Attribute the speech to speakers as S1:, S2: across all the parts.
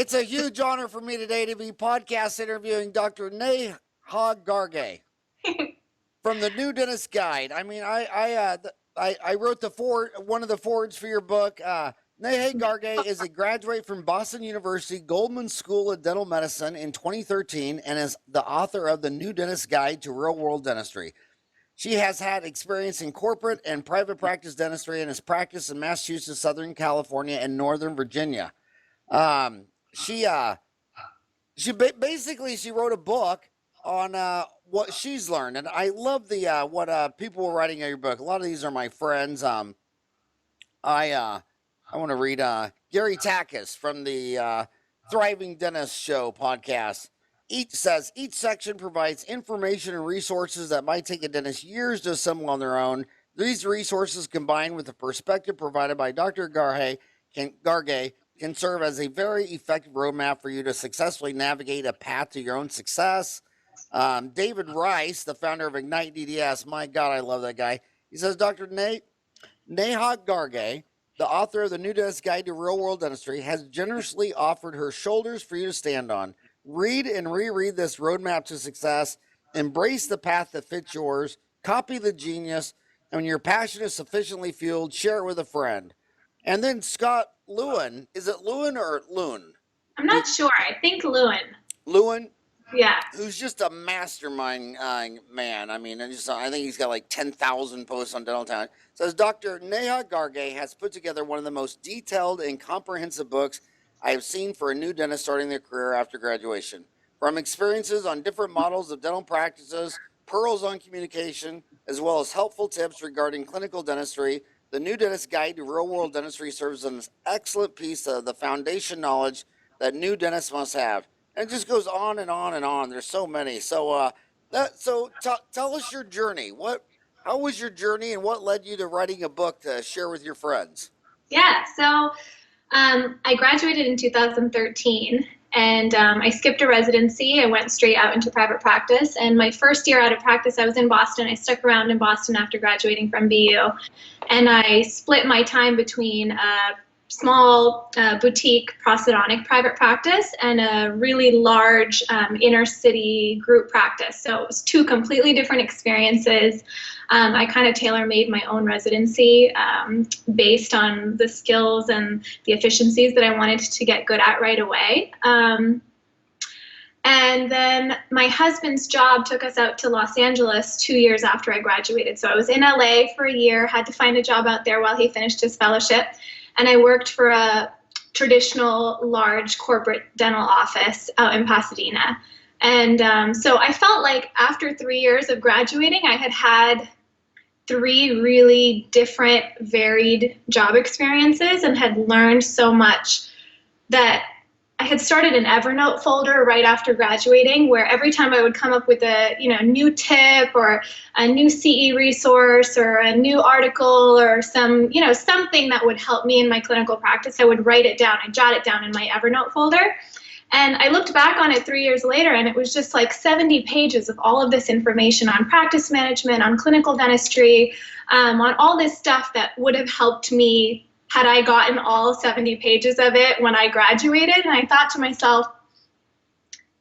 S1: It's a huge honor for me today to be podcast interviewing Dr. Neha Garge from the New Dentist Guide. I mean, I wrote one of the forwards for your book. Neha Garge is a graduate from Boston University Goldman School of Dental Medicine in 2013 and is the author of the New Dentist Guide to Real World Dentistry. She has had experience in corporate and private practice dentistry and has practiced in Massachusetts, Southern California, and Northern Virginia. She basically wrote a book on what she's learned, and I love the what people were writing in your book. A lot of these are my friends. I want to read Gary Takis from the Thriving Dentist Show podcast. Each section provides information and resources that might take a dentist years to assemble on their own. These resources, combined with the perspective provided by Dr. Garge, can serve as a very effective roadmap for you to successfully navigate a path to your own success. David Rice, the founder of Ignite DDS, my God, I love that guy. He says, Dr. Neha Garge, the author of the New Dentist Guide to Real World Dentistry, has generously offered her shoulders for you to stand on. Read and reread this roadmap to success. Embrace the path that fits yours. Copy the genius. And when your passion is sufficiently fueled, share it with a friend. And then Scott Lewin. Is it Lewin or Loon?
S2: I'm not sure. I think Lewin.
S1: Lewin?
S2: Yeah.
S1: Who's just a mastermind man. I mean, I think he's got like 10,000 posts on Dental Town. Says Dr. Neha Garge has put together one of the most detailed and comprehensive books I have seen for a new dentist starting their career after graduation. From experiences on different models of dental practices, pearls on communication, as well as helpful tips regarding clinical dentistry, the New Dentist Guide to Real World Dentistry serves as an excellent piece of the foundation knowledge that new dentists must have. And it just goes on and on and on. There's so many. So, tell us your journey. How was your journey, and what led you to writing a book to share with your friends?
S2: Yeah. So, I graduated in 2013, and I skipped a residency. I went straight out into private practice. And my first year out of practice, I was in Boston. I stuck around in Boston after graduating from BU, and I split my time between a small boutique prosthodontic private practice and a really large inner city group practice. So it was two completely different experiences. I kind of tailor-made my own residency based on the skills and the efficiencies that I wanted to get good at right away. And then my husband's job took us out to Los Angeles 2 years after I graduated. So I was in LA for a year, had to find a job out there while he finished his fellowship. And I worked for a traditional large corporate dental office out in Pasadena. And so I felt like after 3 years of graduating, I had 3 really different, varied job experiences and had learned so much that I had started an Evernote folder right after graduating, where every time I would come up with a new tip or a new CE resource or a new article or something that would help me in my clinical practice, I would write it down. I'd jot it down in my Evernote folder. And I looked back on it 3 years later, and it was just like 70 pages of all of this information on practice management, on clinical dentistry, on all this stuff that would have helped me had I gotten all 70 pages of it when I graduated. And I thought to myself,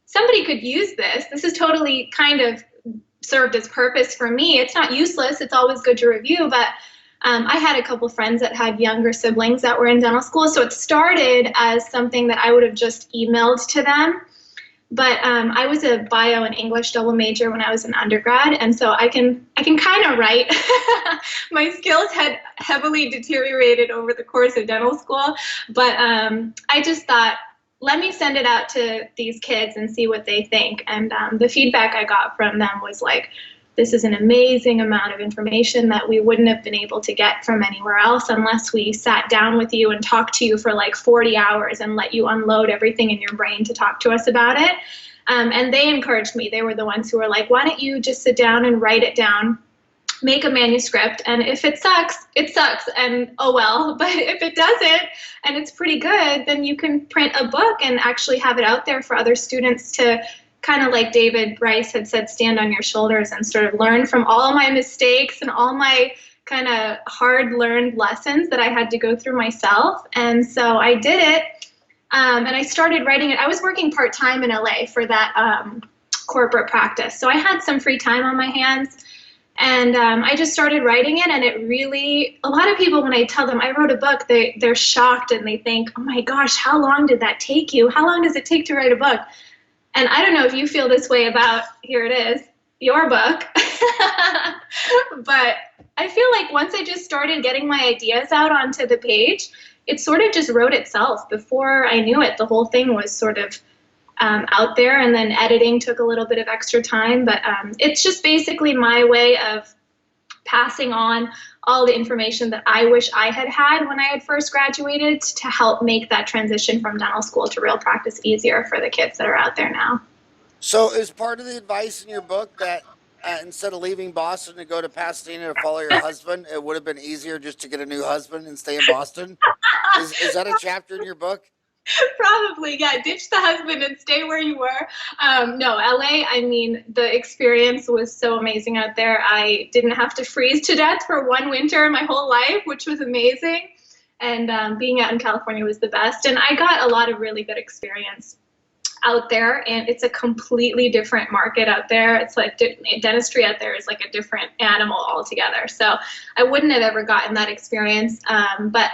S2: somebody could use this. This is totally kind of served its purpose for me. It's not useless. It's always good to review. But I had a couple friends that had younger siblings that were in dental school. So it started as something that I would have just emailed to them. But I was a bio and English double major when I was an undergrad, and so I can kind of write. My skills had heavily deteriorated over the course of dental school, but I just thought, let me send it out to these kids and see what they think. And the feedback I got from them was like, this is an amazing amount of information that we wouldn't have been able to get from anywhere else unless we sat down with you and talked to you for like 40 hours and let you unload everything in your brain to talk to us about it. And they encouraged me. They were the ones who were like, why don't you just sit down and write it down, make a manuscript, and if it sucks, it sucks, and oh well. But if it doesn't and it's pretty good, then you can print a book and actually have it out there for other students to kind of, like David Rice had said, stand on your shoulders and sort of learn from all of my mistakes and all my kind of hard learned lessons that I had to go through myself. And so I did it. And I started writing it. I was working part-time in LA for that corporate practice. So I had some free time on my hands. And I just started writing it, and it really, a lot of people, when I tell them I wrote a book, they're shocked, and they think, oh my gosh, how long did that take you? How long does it take to write a book? And I don't know if you feel this way about, here it is, your book. But I feel like once I just started getting my ideas out onto the page, it sort of just wrote itself. Before I knew it, the whole thing was sort of out there, and then editing took a little bit of extra time, but it's just basically my way of passing on all the information that I wish I had had when I had first graduated to help make that transition from dental school to real practice easier for the kids that are out there now.
S1: So is part of the advice in your book that instead of leaving Boston to go to Pasadena to follow your husband, it would have been easier just to get a new husband and stay in Boston? Is that a chapter in your book?
S2: Probably, yeah. Ditch the husband and stay where you were. No, LA, I mean, the experience was so amazing out there. I didn't have to freeze to death for one winter in my whole life, which was amazing. And being out in California was the best. And I got a lot of really good experience out there, and it's a completely different market out there. It's like dentistry out there is like a different animal altogether. So I wouldn't have ever gotten that experience, but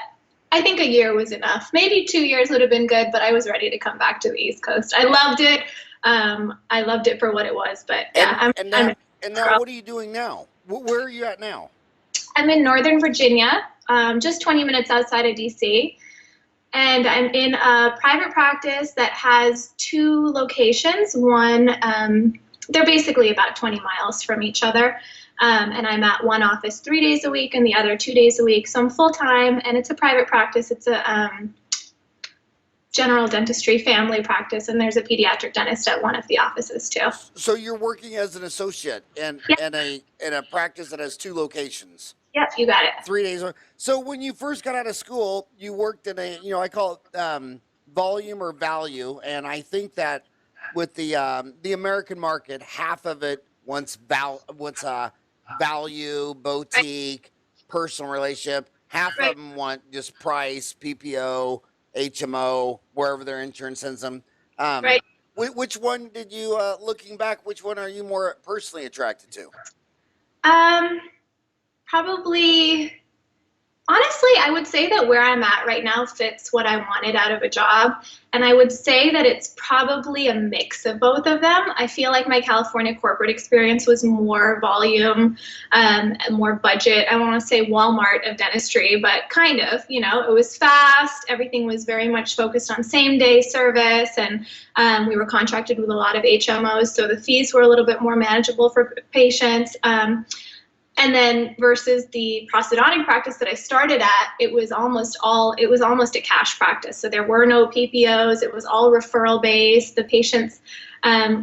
S2: I think a year was enough. Maybe 2 years would have been good, but I was ready to come back to the East Coast. I loved it. I loved it for what it was, but yeah.
S1: And now what are you doing now? Where are you at now?
S2: I'm in Northern Virginia, just 20 minutes outside of DC. And I'm in a private practice that has 2 locations. One, they're basically about 20 miles from each other. And I'm at one office 3 days a week and the other 2 days a week. So I'm full-time, and it's a private practice. It's a general dentistry family practice, and there's a pediatric dentist at one of the offices too.
S1: So you're working as an associate in a practice that has 2 locations.
S2: Yep, you got it.
S1: 3 days. So when you first got out of school, you worked in a, I call it volume or value. And I think that with the American market, half of it wants value, boutique, personal relationship. Half of them want just price, PPO, HMO, wherever their insurance sends them.
S2: Right.
S1: Which one did you, looking back, which one are you more personally attracted to?
S2: Probably, honestly, I would say that where I'm at right now fits what I wanted out of a job. And I would say that it's probably a mix of both of them. I feel like my California corporate experience was more volume, more budget. I want to say Walmart of dentistry, but kind of, it was fast. Everything was very much focused on same day service. And we were contracted with a lot of HMOs. So the fees were a little bit more manageable for patients. And then versus the prosthodontic practice that I started at, it was almost a cash practice. So there were no PPOs. It was all referral based. The patients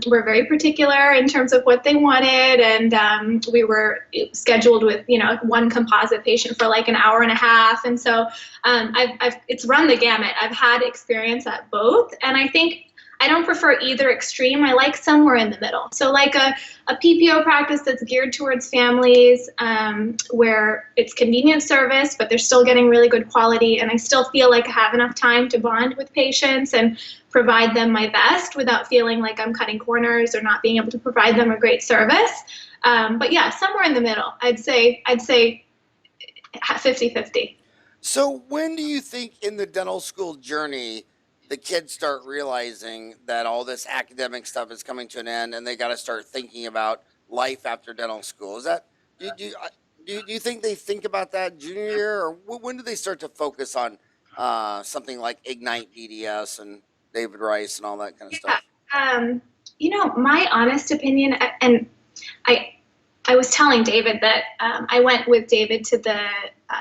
S2: were very particular in terms of what they wanted. And we were scheduled with, one composite patient for like an hour and a half. And so it's run the gamut. I've had experience at both. And I think I don't prefer either extreme. I like somewhere in the middle. So like a PPO practice that's geared towards families, where it's convenient service, but they're still getting really good quality. And I still feel like I have enough time to bond with patients and provide them my best without feeling like I'm cutting corners or not being able to provide them a great service. But yeah, somewhere in the middle. I'd say 50-50.
S1: So when do you think in the dental school journey the kids start realizing that all this academic stuff is coming to an end and they got to start thinking about life after dental school? Is that, do you think they think about that junior year, or when do they start to focus on something like Ignite DDS and David Rice and all that kind of stuff?
S2: My honest opinion, and I was telling David that I went with David to the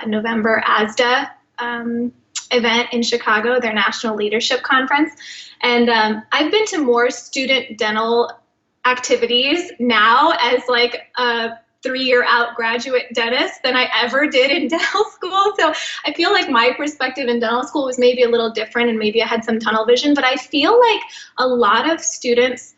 S2: November ASDA event in Chicago, their National Leadership Conference. And I've been to more student dental activities now as like a 3-year out graduate dentist than I ever did in dental school. So I feel like my perspective in dental school was maybe a little different, and maybe I had some tunnel vision, but I feel like a lot of students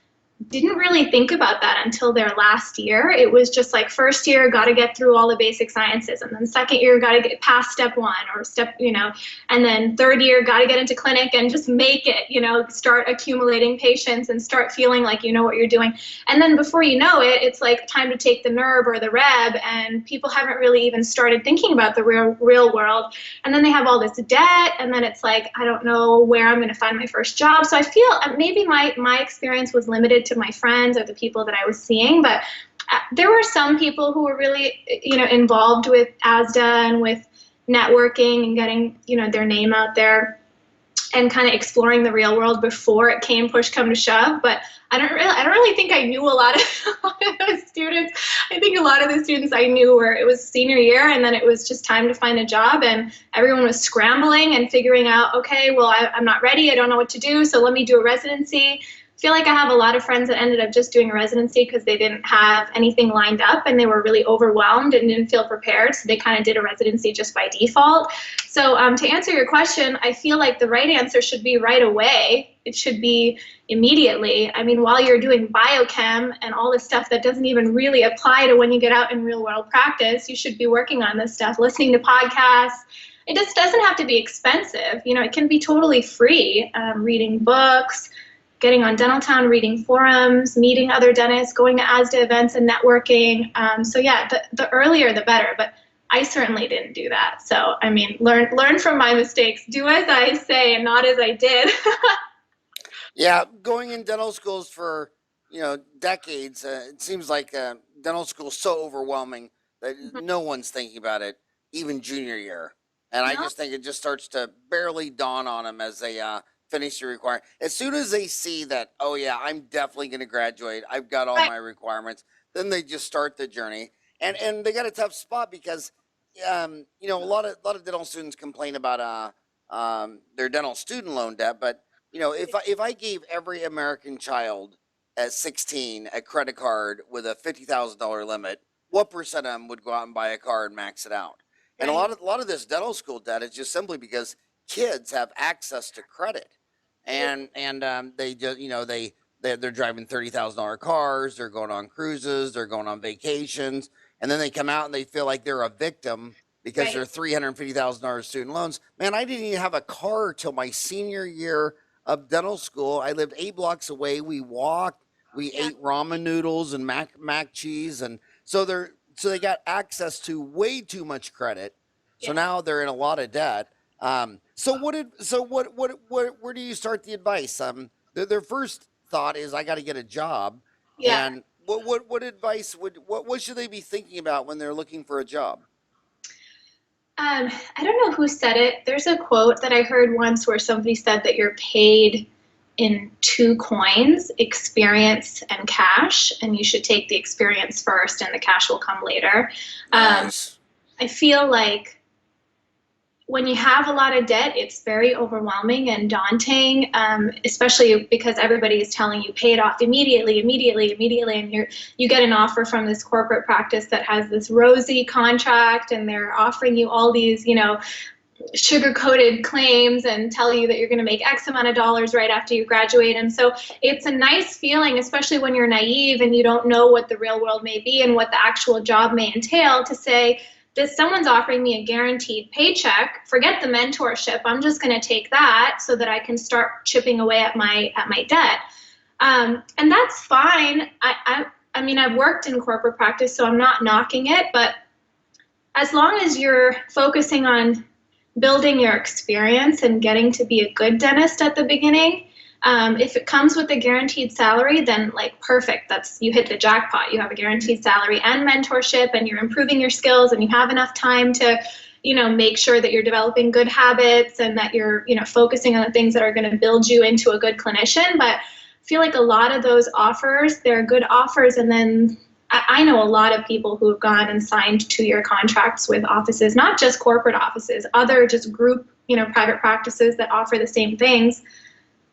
S2: didn't really think about that until their last year. It was just like first year, got to get through all the basic sciences, and then second year, got to get past step one or step, and then third year, got to get into clinic and just make it, start accumulating patients and start feeling like you know what you're doing. And then before you know it, it's like time to take the NERB or the REB, and people haven't really even started thinking about the real world. And then they have all this debt, and then it's like, I don't know where I'm going to find my first job. So I feel maybe my experience was limited to my friends or the people that I was seeing, but there were some people who were really, involved with ASDA and with networking and getting, their name out there and kind of exploring the real world before it came push come to shove. But I don't really think I knew a lot of those students. I think a lot of the students I knew were, it was senior year and then it was just time to find a job, and everyone was scrambling and figuring out, okay, well, I'm not ready. I don't know what to do. So let me do a residency. I feel like I have a lot of friends that ended up just doing a residency because they didn't have anything lined up and they were really overwhelmed and didn't feel prepared. So they kind of did a residency just by default. So to answer your question, I feel like the right answer should be right away. It should be immediately. I mean, while you're doing biochem and all this stuff that doesn't even really apply to when you get out in real world practice, you should be working on this stuff, listening to podcasts. It just doesn't have to be expensive. It can be totally free, reading books, getting on Dental Town, reading forums, meeting other dentists, going to ASDA events and networking. So yeah, the earlier the better, but I certainly didn't do that. So, I mean, learn from my mistakes. Do as I say and not as I did.
S1: Yeah, going in dental schools for, decades, it seems like dental school is so overwhelming that no one's thinking about it, even junior year. And I just think it just starts to barely dawn on them as they finish the requirement. As soon as they see that, oh yeah, I'm definitely going to graduate, I've got all my requirements, then they just start the journey. And they got a tough spot because, a lot of dental students complain about their dental student loan debt. But if I gave every American child at 16 a credit card with a $50,000 limit, what percent of them would go out and buy a car and max it out? And a lot of this dental school debt is just simply because kids have access to credit, and they just they're driving $30,000 cars, they're going on cruises, they're going on vacations, and then they come out and they feel like they're a victim because they're $350,000 student loans. Man, I didn't even have a car till my senior year of dental school. I lived 8 blocks away. We walked, we ate ramen noodles and mac cheese, and so they got access to way too much credit. So now they're in a lot of debt. Where do you start the advice? Their first thought is, I got to get a job.
S2: Yeah.
S1: And what advice what should they be thinking about when they're looking for a job?
S2: I don't know who said it. There's a quote that I heard once where somebody said that you're paid in 2 coins, experience and cash, and you should take the experience first and the cash will come later.
S1: Nice.
S2: I feel like when you have a lot of debt, it's very overwhelming and daunting, especially because everybody is telling you pay it off immediately, and you get an offer from this corporate practice that has this rosy contract, and they're offering you all these, sugar-coated claims and tell you that you're going to make X amount of dollars right after you graduate. And so it's a nice feeling, especially when you're naive and you don't know what the real world may be and what the actual job may entail, to say, someone's offering me a guaranteed paycheck, forget the mentorship, I'm just going to take that so that I can start chipping away at my debt. And that's fine. I mean, I've worked in corporate practice, so I'm not knocking it, but as long as you're focusing on building your experience and getting to be a good dentist at the beginning, if it comes with a guaranteed salary, then perfect. You hit the jackpot. You have a guaranteed salary and mentorship, and you're improving your skills, and you have enough time to, make sure that you're developing good habits and that you're, focusing on the things that are going to build you into a good clinician. But I feel like a lot of those offers, they're good offers. And then I know a lot of people who have gone and signed 2-year contracts with offices, not just corporate offices, other just group, private practices that offer the same things.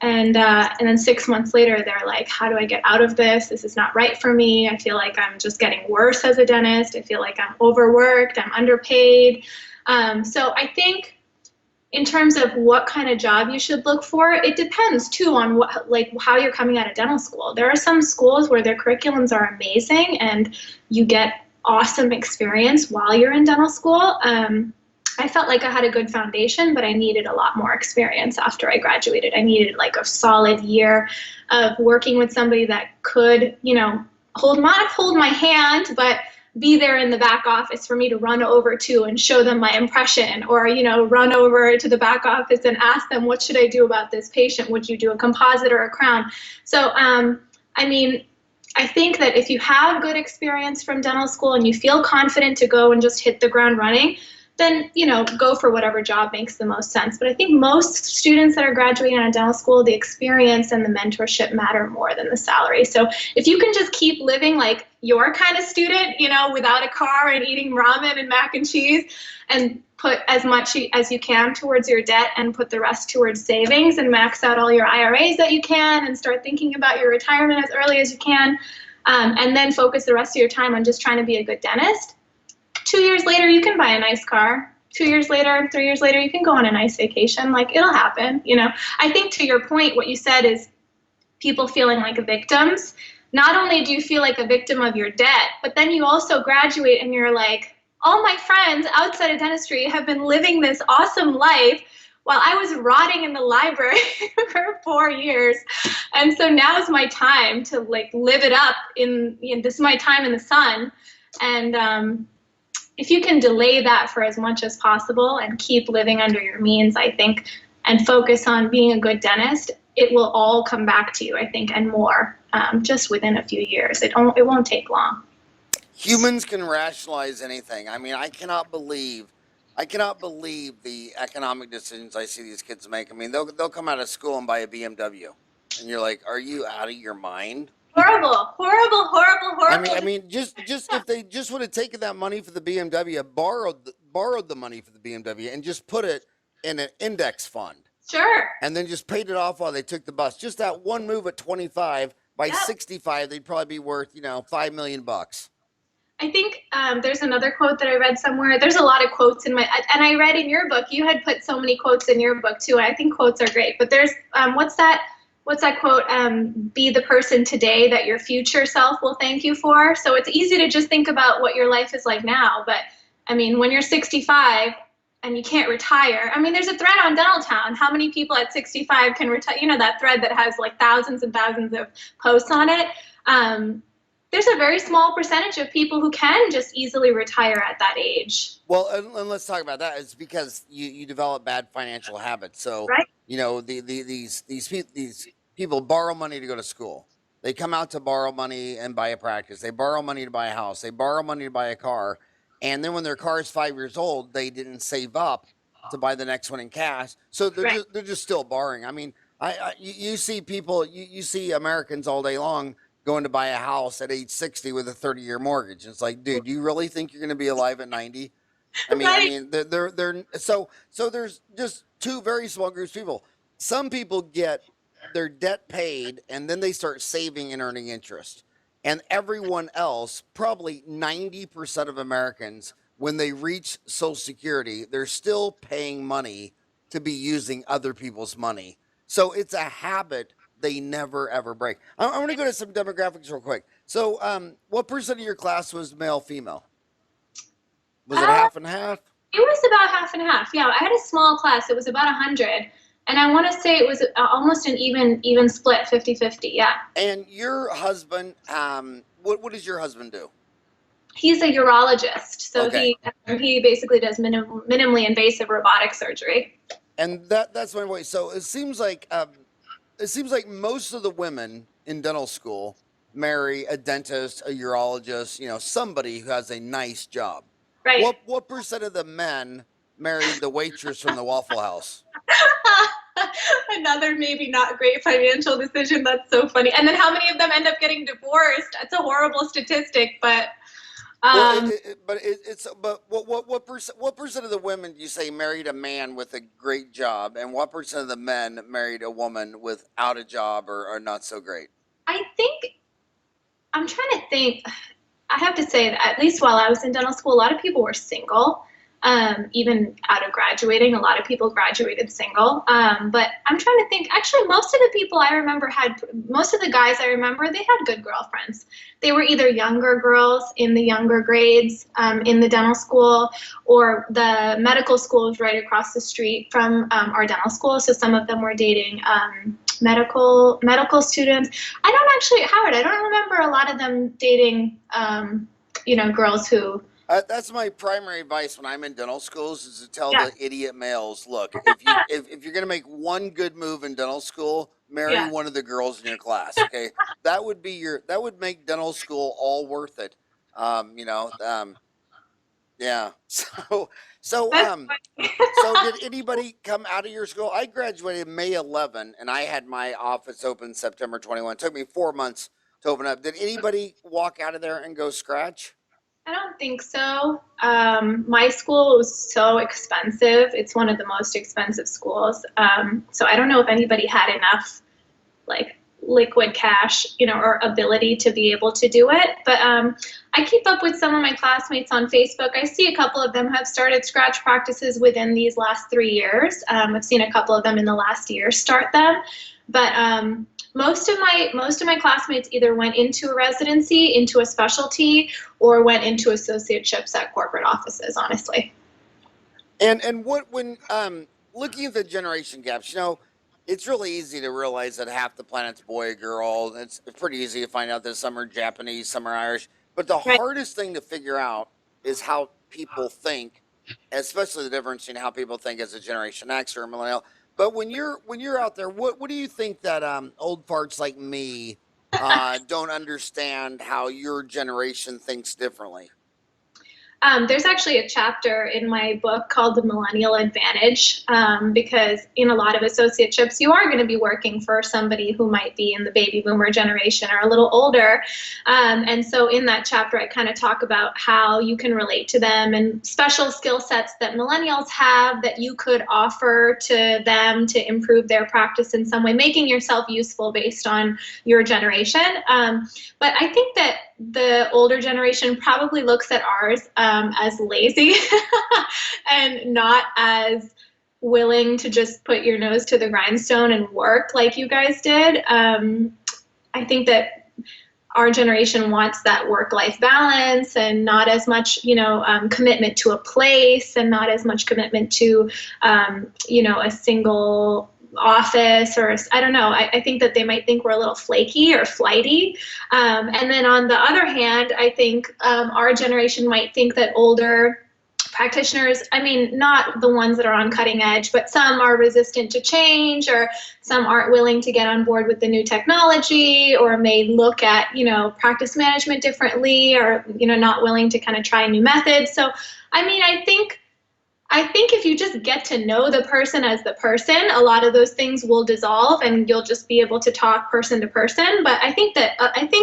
S2: And then 6 months later, they're like, how do I get out of this? This is not right for me. I feel like I'm just getting worse as a dentist. I feel like I'm overworked. I'm underpaid. So I think in terms of what kind of job you should look for, it depends too on what, like, how you're coming out of dental school. There are some schools where their curriculums are amazing and you get awesome experience while you're in dental school. I felt like I had a good foundation, but I needed a lot more experience after I graduated. I needed like a solid year of working with somebody that could, you know, not hold my hand, but be there in the back office for me to run over to and show them my impression, or, you know, run over to the back office and ask them, what should I do about this patient? Would you do a composite or a crown? So, I mean, I think that if you have good experience from dental school and you feel confident to go and just hit the ground running, then, you know, go for whatever job makes the most sense. But I think most students that are graduating out of dental school, the experience and the mentorship matter more than the salary. So if you can just keep living like your kind of student, you know, without a car and eating ramen and mac and cheese, and put as much as you can towards your debt and put the rest towards savings and max out all your IRAs that you can and start thinking about your retirement as early as you can, and then focus the rest of your time on just trying to be a good dentist. 2 years later, you can buy a nice car. 2 years later, 3 years later, you can go on a nice vacation. Like, it'll happen, you know. I think to your point, what you said is people feeling like victims. Not only do you feel like a victim of your debt, but then you also graduate and you're like, all my friends outside of dentistry have been living this awesome life while I was rotting in the library for 4 years. And so now's my time to like live it up this is my time in the sun. And, if you can delay that for as much as possible and keep living under your means, I think, and focus on being a good dentist, it will all come back to you, I think, and more, just within a few years. It won't take long.
S1: Humans can rationalize anything. I mean, I cannot believe the economic decisions I see these kids make. I mean, they'll come out of school and buy a BMW, and you're like, are you out of your mind?
S2: Horrible.
S1: I mean, just if they just would have taken that money for the BMW, borrowed the money for the BMW, and just put it in an index fund.
S2: Sure.
S1: And then just paid it off while they took the bus. Just that one move at 25, by 65, they'd probably be worth, you know, $5 million.
S2: I think there's another quote that I read somewhere. There's a lot of quotes and I read in your book. You had put so many quotes in your book too. I think quotes are great. But there's what's that quote? Be the person today that your future self will thank you for. So it's easy to just think about what your life is like now. But I mean, when you're 65 and you can't retire, I mean, there's a thread on Dental Town. How many people at 65 can retire? You know, that thread that has like thousands and thousands of posts on it. There's a very small percentage of people who can just easily retire at that age.
S1: Well, and let's talk about that. It's because you develop bad financial habits. So,
S2: right.
S1: You know, these people borrow money to go to school. They come out to borrow money and buy a practice. They borrow money to buy a house. They borrow money to buy a car. And then when their car is 5 years old, they didn't save up to buy the next one in cash. So they're just still borrowing. I mean, you see people, you see Americans all day long going to buy a house at age 60 with a 30-year mortgage. It's like, dude, do you really think you're going to be alive at 90? I mean, so there's just two very small groups of people. Some people get their debt paid and then they start saving and earning interest. And everyone else, probably 90% of Americans, when they reach Social Security, they're still paying money to be using other people's money. So it's a habit they never, ever break. I want to go to some demographics real quick. So what percent of your class was male, female? Was it half and half?
S2: It was about half and half. Yeah, I had a small class. It was about 100. And I want to say it was almost an even split, 50-50, yeah.
S1: And your husband, what does your husband do?
S2: He's a urologist. So
S1: okay.
S2: he basically does minimally invasive robotic surgery.
S1: And that's my point. So it seems like most of the women in dental school marry a dentist, a urologist, you know, somebody who has a nice job.
S2: Right.
S1: What percent of the men married the waitress from the Waffle House?
S2: Another maybe not great financial decision. That's so funny. And then how many of them end up getting divorced? That's a horrible statistic, but
S1: what percent of the women do you say married a man with a great job, and what percent of the men married a woman without a job or not so great?
S2: I think I'm trying to think. I have to say that at least while I was in dental school, a lot of people were single. even out of graduating. A lot of people graduated single. But I'm trying to think, actually, most of the guys I remember, they had good girlfriends. They were either younger girls in the younger grades in the dental school, or the medical school was right across the street from our dental school. So some of them were dating medical students. Howard, I don't remember a lot of them dating, girls who.
S1: That's my primary advice when I'm in dental schools, is to tell
S2: Yeah.
S1: the idiot males, look, if you're gonna make one good move in dental school, marry
S2: Yeah.
S1: one of the girls in your class. Okay, that would make dental school all worth it. You know, yeah. So
S2: That's
S1: um,
S2: funny.
S1: so did anybody come out of your school? I graduated May 11, and I had my office open September 21. It took me 4 months to open up. Did anybody walk out of there and go scratch?
S2: I don't think so. My school was so expensive. It's one of the most expensive schools. So I don't know if anybody had enough like liquid cash, or ability to be able to do it. But I keep up with some of my classmates on Facebook. I see a couple of them have started scratch practices within these last 3 years. I've seen a couple of them in the last year start them. But most of my classmates either went into a residency, into a specialty, or went into associateships at corporate offices, honestly.
S1: And what when looking at the generation gaps, it's really easy to realize that half the planet's boy or girl. It's pretty easy to find out that some are Japanese, some are Irish. But the
S2: Right.
S1: hardest thing to figure out is how people think, especially the difference in how people think as a Generation X or a millennial. But when you're out there, what do you think that old farts like me don't understand how your generation thinks differently?
S2: There's actually a chapter in my book called The Millennial Advantage, because in a lot of associateships, you are going to be working for somebody who might be in the baby boomer generation or a little older. And so in that chapter, I kind of talk about how you can relate to them and special skill sets that millennials have that you could offer to them to improve their practice in some way, making yourself useful based on your generation. But I think that the older generation probably looks at ours as lazy and not as willing to just put your nose to the grindstone and work like you guys did. I think that our generation wants that work-life balance and not as much, commitment to a place and not as much commitment to, a single office, or I don't know. I think that they might think we're a little flaky or flighty. And then on the other hand, I think our generation might think that older practitioners, I mean, not the ones that are on cutting edge, but some are resistant to change, or some aren't willing to get on board with the new technology, or may look at, practice management differently, or, not willing to kind of try new methods. So, I mean, I think if you just get to know the person as the person, a lot of those things will dissolve and you'll just be able to talk person to person. But I think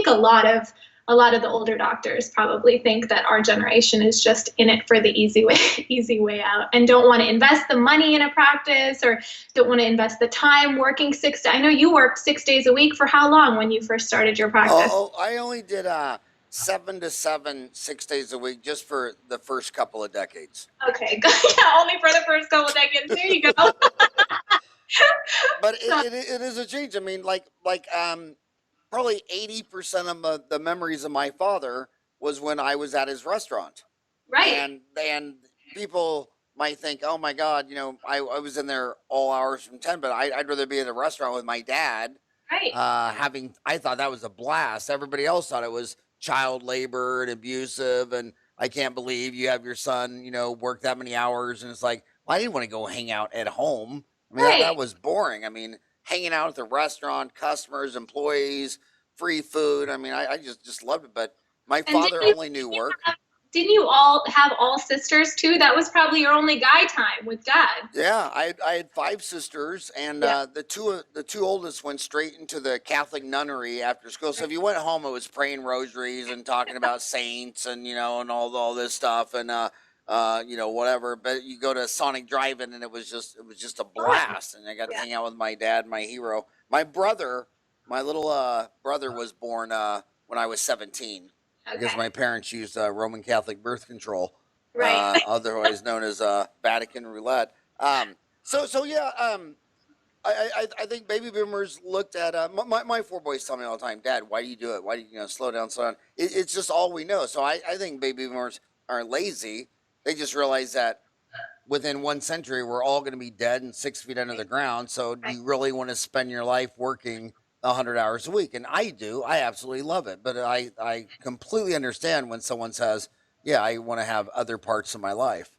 S2: a lot of the older doctors probably think that our generation is just in it for the easy way, easy way out, and don't want to invest the money in a practice, or don't want to invest the time working I know you worked 6 days a week for how long when you first started your practice?
S1: I only did 7 to 7, 6 days a week, just for the first couple of decades.
S2: Okay, good. Yeah, only for the first couple decades. There you go.
S1: But it is a change. I mean, probably 80% of the memories of my father was when I was at his restaurant,
S2: Right,
S1: and people might think, oh my God, I was in there all hours from 10, but I'd rather be at a restaurant with my dad.
S2: right.
S1: I thought that was a blast. Everybody else thought it was child labor and abusive, and I can't believe you have your son, work that many hours. And it's like, well, I didn't want to go hang out at home. I mean, that
S2: Right.
S1: was boring. I mean, hanging out at the restaurant, customers, employees, free food. I mean, I just loved it. But my
S2: And
S1: father only knew work.
S2: didn't you all have all sisters too? That was probably your only guy time with dad.
S1: Yeah, I had 5 sisters, and
S2: Yeah.
S1: the two oldest went straight into the Catholic nunnery after school. So if you went home, it was praying rosaries and talking about saints, and and all this stuff, and whatever. But you go to Sonic Drive-In, and it was just a blast, and I got to
S2: Yeah.
S1: hang out with my dad, my hero. My little brother was born when I was 17, because
S2: Okay.
S1: my parents used Roman Catholic birth control.
S2: Right.
S1: otherwise known as Vatican roulette. So yeah, I think baby boomers looked at my four boys tell me all the time, Dad, why do you do it? Why do you, slow down, slow down? It's just all we know. So I think baby boomers aren't lazy. They just realize that within 1 century we're all going to be dead and 6 feet under the ground. So do
S2: Right.
S1: you really want to spend your life working 100 hours a week? And I do. I absolutely love it. But I completely understand when someone says, yeah, I want to have other parts of my life.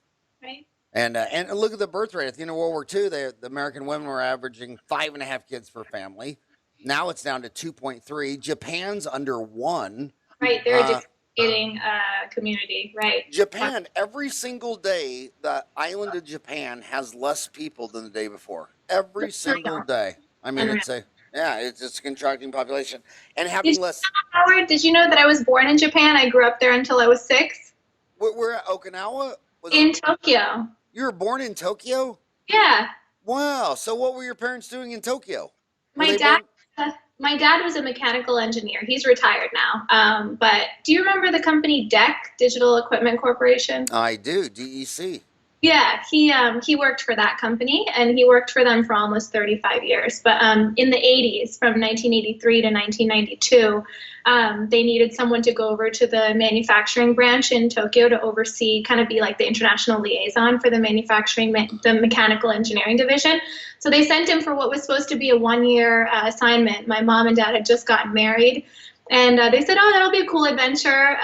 S2: Right.
S1: And look at the birth rate. At the end of World War II, the American women were averaging 5.5 kids per family. Now it's down to 2.3. Japan's under 1.
S2: Right. They're a
S1: Uh,
S2: dictating community. Right.
S1: Japan, every single day, the island of Japan has less people than the day before. Every single day. I mean,
S2: Unreal.
S1: it's a contracting population, and
S2: Did
S1: having
S2: you,
S1: less.
S2: Howard, did you know that I was born in Japan? I grew up there until I was 6.
S1: We're at Okinawa.
S2: In Tokyo.
S1: You were born in Tokyo?
S2: Yeah.
S1: Wow. So what were your parents doing in Tokyo? Were
S2: My
S1: they
S2: dad.
S1: born?
S2: My dad was a mechanical engineer. He's retired now. But do you remember the company DEC, Digital Equipment Corporation?
S1: I do. DEC.
S2: Yeah, he worked for that company, and he worked for them for almost 35 years. But in the 80s, from 1983 to 1992, they needed someone to go over to the manufacturing branch in Tokyo to oversee, kind of be like the international liaison for the the mechanical engineering division. So they sent him for what was supposed to be a 1-year assignment. My mom and dad had just gotten married. And they said, "Oh, that'll be a cool adventure."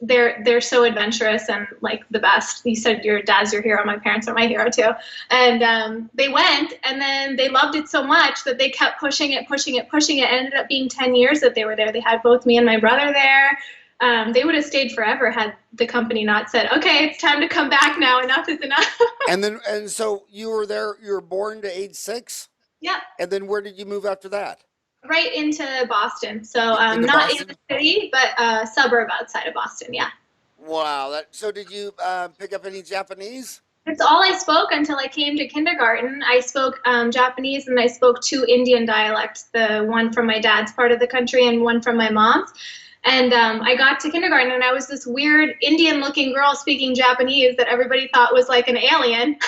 S2: They're so adventurous and like the best. You said your dad's your hero. My parents are my hero too. And they went, and then they loved it so much that they kept pushing it. It ended up being 10 years that they were there. They had both me and my brother there. They would have stayed forever had the company not said, "Okay, it's time to come back now. Enough is enough."
S1: And so you were there. You were born to age 6.
S2: Yeah.
S1: And then where did you move after that?
S2: Right into Boston. So
S1: Into
S2: not
S1: Boston?
S2: in the city, but a suburb outside of Boston. Yeah.
S1: Wow. So did you pick up any Japanese?
S2: It's all I spoke until I came to kindergarten. I spoke Japanese, and I spoke 2 Indian dialects, the one from my dad's part of the country and one from my mom's. And I got to kindergarten, and I was this weird Indian-looking girl speaking Japanese that everybody thought was like an alien.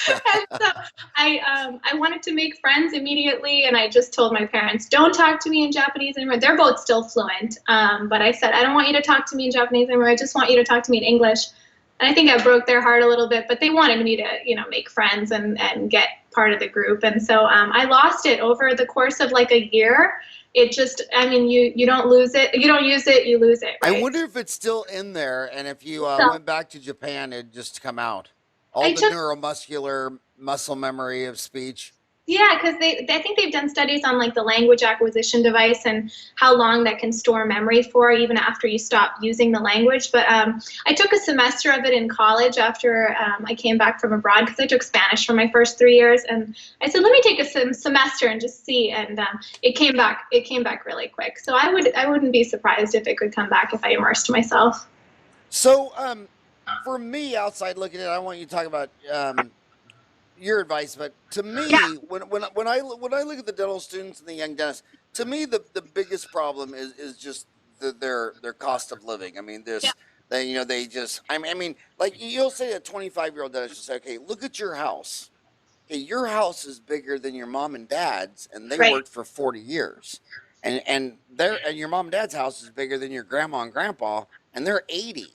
S2: And so I wanted to make friends immediately, and I just told my parents, "Don't talk to me in Japanese anymore." They're both still fluent, but I said, "I don't want you to talk to me in Japanese anymore. I just want you to talk to me in English." And I think I broke their heart a little bit, but they wanted me to, make friends and get part of the group. And so I lost it over the course of like a year. It just, you don't lose it. You don't use it, you lose it. Right?
S1: I wonder if it's still in there, and if you went back to Japan, it'd just come out. All the neuromuscular muscle memory of speech.
S2: Yeah, because I think they've done studies on like the language acquisition device and how long that can store memory for even after you stop using the language. But I took a semester of it in college after I came back from abroad, because I took Spanish for my first 3 years, and I said, let me take a semester and just see. And it came back really quick. So I wouldn't be surprised if it could come back if I immersed myself.
S1: So for me, outside looking at it, I want you to talk about your advice, but to me, when I look at the dental students and the young dentists, to me the biggest problem is just their cost of living. I mean, they just like you'll say a 25-year-old dentist will say, okay, look at your house. Okay, your house is bigger than your mom and dad's, and they worked for 40 years, and your mom and dad's house is bigger than your grandma and grandpa, and they're 80.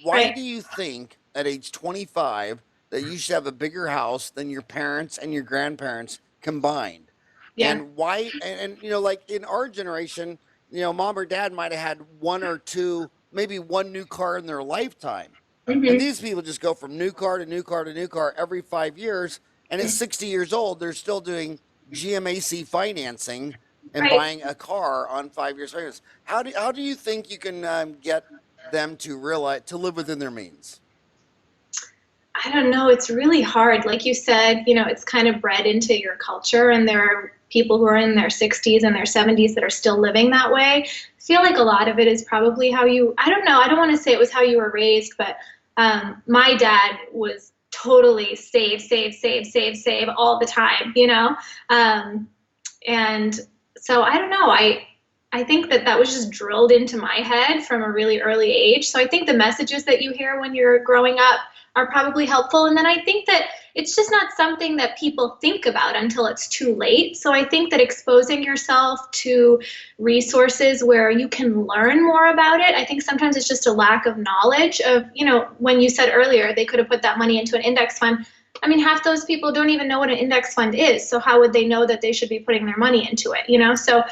S1: Why do you think at age 25 that you should have a bigger house than your parents and your grandparents combined? Yeah. And why, and like in our generation, mom or dad might have had 1 or 2, maybe 1 new car in their lifetime. Mm-hmm. And these people just go from new car to new car to new car every 5 years. And at 60 years old, they're still doing GMAC financing and buying a car on 5 years payments. How do you think you can get them to live within their means?
S2: I don't know. It's really hard. Like you said, it's kind of bred into your culture, and there are people who are in their 60s and their 70s that are still living that way. I feel like a lot of it is probably I don't know. I don't want to say it was how you were raised, but my dad was totally save all the time, and so I don't know. I I think that was just drilled into my head from a really early age. So I think the messages that you hear when you're growing up are probably helpful. And then I think that it's just not something that people think about until it's too late. So I think that exposing yourself to resources where you can learn more about it, I think sometimes it's just a lack of knowledge of, when you said earlier, they could have put that money into an index fund. I mean, half those people don't even know what an index fund is. So how would they know that they should be putting their money into it? So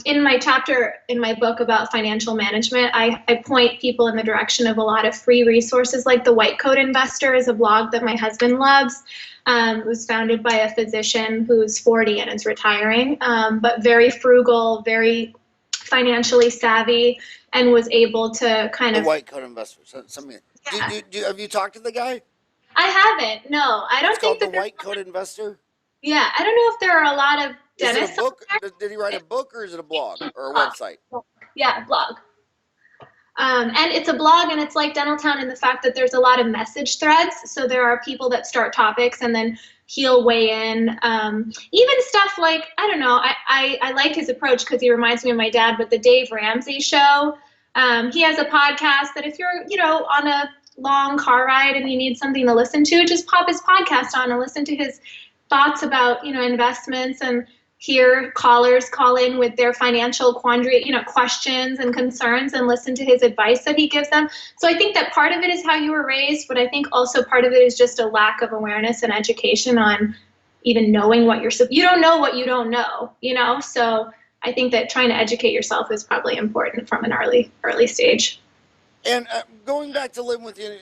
S2: in my chapter in my book about financial management, I point people in the direction of a lot of free resources, like the White Coat Investor is a blog that my husband loves. It was founded by a physician who's 40 and is retiring, but very frugal, very financially savvy, and was able to kind of.
S1: The White Coat Investor.
S2: Yeah.
S1: Have you talked to the guy?
S2: I haven't. No, I don't think
S1: that the White Coat Investor.
S2: Yeah, I don't know if there are a lot of dentists.
S1: Is it a book? Did he write a book, or is it a blog or a website?
S2: Yeah, blog. And it's a blog, and it's like Dentaltown in the fact that there's a lot of message threads. So there are people that start topics, and then he'll weigh in. Even stuff like, I don't know, I like his approach because he reminds me of my dad, but the Dave Ramsey show. He has a podcast that if you're, on a long car ride and you need something to listen to, just pop his podcast on and listen to his thoughts about, investments, and hear callers call in with their financial quandary, questions and concerns, and listen to his advice that he gives them. So I think that part of it is how you were raised, but I think also part of it is just a lack of awareness and education on even knowing what you don't know what you don't know, so I think that trying to educate yourself is probably important from an early stage.
S1: And going back to living with you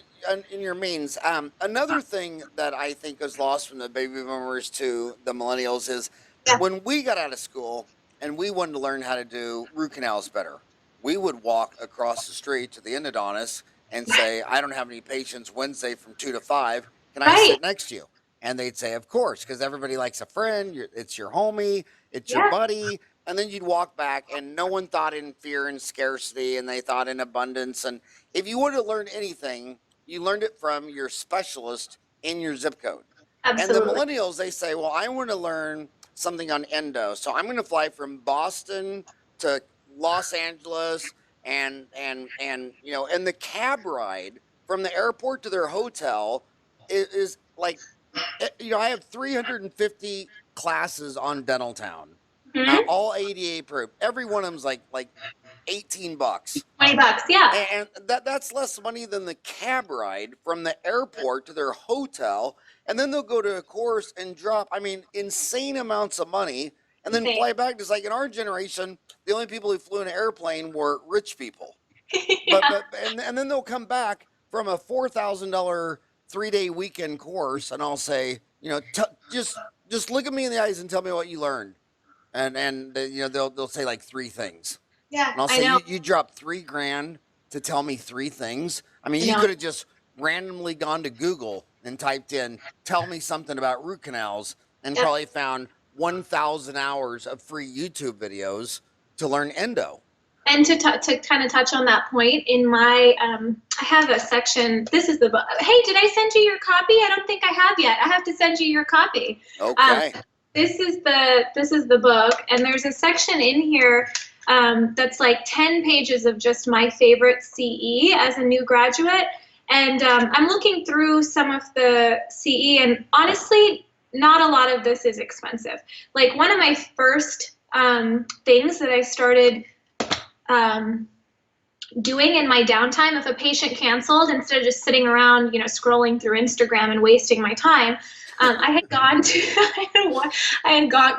S1: in your means, another thing that I think is lost from the baby boomers to the millennials is when we got out of school and we wanted to learn how to do root canals better, we would walk across the street to the endodontist and say, I don't have any patients Wednesday from 2 to 5. Can I sit next to you? And they'd say, of course, because everybody likes a friend. It's your homie. It's your buddy. And then you'd walk back, and no one thought in fear and scarcity, and they thought in abundance. And if you would have learned anything, you learned it from your specialist in your zip code.
S2: Absolutely.
S1: And the millennials, they say, well, I want to learn something on endo. So I'm going to fly from Boston to Los Angeles, and the cab ride from the airport to their hotel is like, I have 350 classes on Dentaltown. All ADA approved. Every one of them's like $18.
S2: $20, yeah.
S1: And that's less money than the cab ride from the airport to their hotel. And then they'll go to a course and drop, insane amounts of money, and then fly back. Just like in our generation, the only people who flew in an airplane were rich people. And then they'll come back from a $4,000 3-day weekend course, and I'll say, just look at me in the eyes and tell me what you learned. And they'll say like 3 things.
S2: Yeah,
S1: and I'll say, you dropped $3,000 to tell me 3 things. You could have just randomly gone to Google and typed in, tell me something about root canals, and probably found 1,000 hours of free YouTube videos to learn endo.
S2: And to kind of touch on that point, in my, I have a section, this is the book. Hey, did I send you your copy? I don't think I have yet. I have to send you your copy.
S1: Okay.
S2: This is the book, and there's a section in here that's like 10 pages of just my favorite CE as a new graduate. And I'm looking through some of the CE, and honestly, not a lot of this is expensive. Like one of my first things that I started doing in my downtime, if a patient canceled, instead of just sitting around, scrolling through Instagram and wasting my time, I had gone to,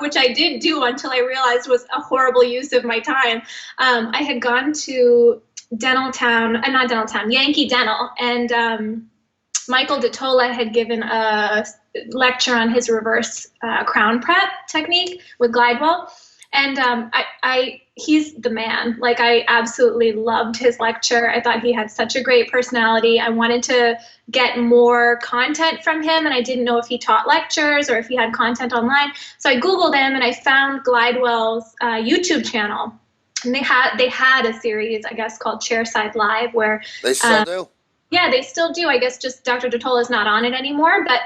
S2: which I did do until I realized was a horrible use of my time. I had gone to Yankee Dental, and Michael DeTola had given a lecture on his reverse crown prep technique with Glidewell. And he's the man. Like, I absolutely loved his lecture. I thought he had such a great personality. I wanted to get more content from him, and I didn't know if he taught lectures or if he had content online. So I Googled him, and I found Glidewell's YouTube channel. And they had a series, I guess, called Chairside Live, where
S1: they still do.
S2: Yeah, they still do. I guess just Dr. DeTola is not on it anymore, but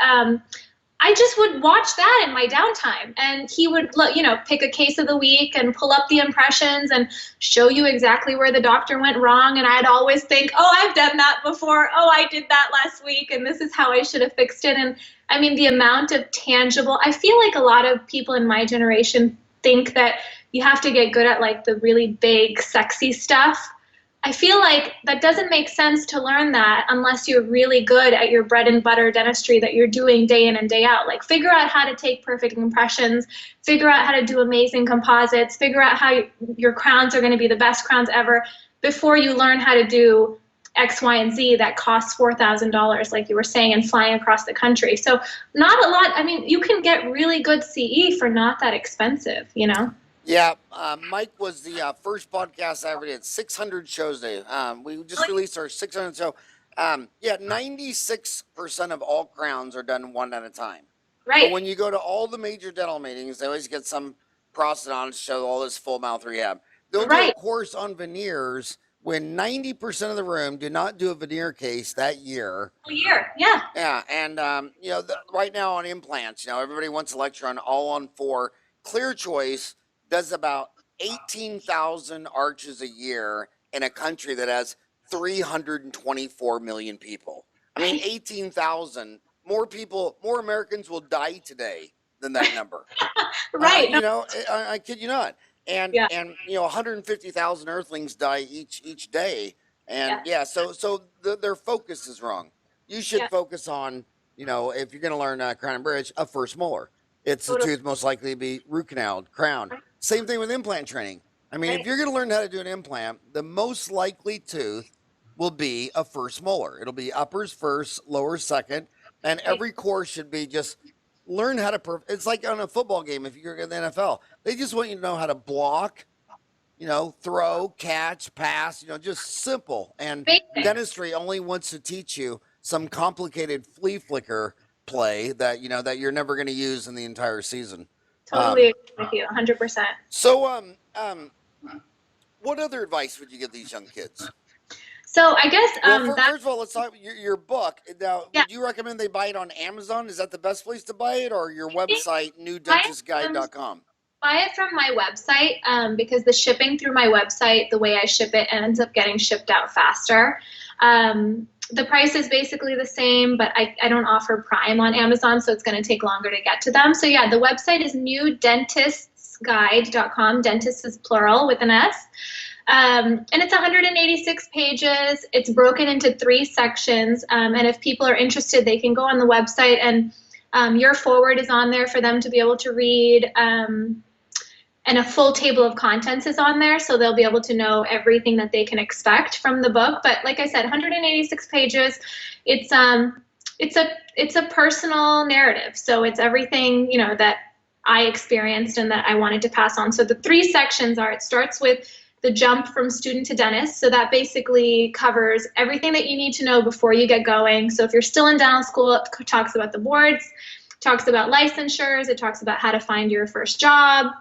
S2: I I just would watch that in my downtime, and he would, pick a case of the week and pull up the impressions and show you exactly where the doctor went wrong. And I'd always think, oh, I've done that before. Oh, I did that last week, and this is how I should have fixed it. And I mean, the amount of tangible, I feel like a lot of people in my generation think that you have to get good at like the really big, sexy stuff. I feel like that doesn't make sense to learn that unless you're really good at your bread and butter dentistry that you're doing day in and day out. Like, figure out how to take perfect impressions, figure out how to do amazing composites, figure out how your crowns are going to be the best crowns ever before you learn how to do X, Y, and Z that costs $4,000, like you were saying, and flying across the country. So not a lot. I mean, you can get really good CE for not that expensive,
S1: Yeah, Mike was the first podcast I ever did. 600 shows today. We just released our 600 show. 96% of all crowns are done one at a time.
S2: Right.
S1: But when you go to all the major dental meetings, they always get some prosthodontist to show all this full mouth rehab. They'll do a course on veneers when 90% of the room do not do a veneer case that year.
S2: Yeah.
S1: Yeah, and right now on implants, everybody wants a lecture on all on four. Clear Choice does about 18,000 arches a year in a country that has 324 million people. I mean, 18,000 more Americans will die today than that number.
S2: Right.
S1: I kid you not. And 150,000 earthlings die each day. And so their focus is wrong. You should focus on, if you're going to learn crown and bridge, a first molar. It's the tooth most likely to be root canaled, crown. Same thing with implant training. I mean, if you're going to learn how to do an implant, the most likely tooth will be a first molar. It'll be uppers first, lowers second, and every course should be just learn how to. It's like on a football game. If you're in the NFL, they just want you to know how to block, throw, catch, pass. Just simple. And dentistry only wants to teach you some complicated flea flicker play that that you're never going to use in the entire season.
S2: Totally agree with you, 100%.
S1: So, what other advice would you give these young kids?
S2: So I guess
S1: first of all, let's talk your book. Now, would you recommend they buy it on Amazon? Is that the best place to buy it, or your website, newdentistguide.com?
S2: Buy it from my website because the shipping through my website, the way I ship it, ends up getting shipped out faster. The price is basically the same, but I don't offer Prime on Amazon, so it's going to take longer to get to them. So yeah, the website is newdentistsguide.com. Dentist is plural with an S. And it's 186 pages. It's broken into 3 sections. And if people are interested, they can go on the website, and your forward is on there for them to be able to read. And a full table of contents is on there, so they'll be able to know everything that they can expect from the book. But like I said, 186 pages. It's a personal narrative, so it's everything that I experienced and that I wanted to pass on. So the 3 sections are: it starts with the jump from student to dentist, so that basically covers everything that you need to know before you get going. So if you're still in dental school, it talks about the boards, talks about licensures, it talks about how to find your first job.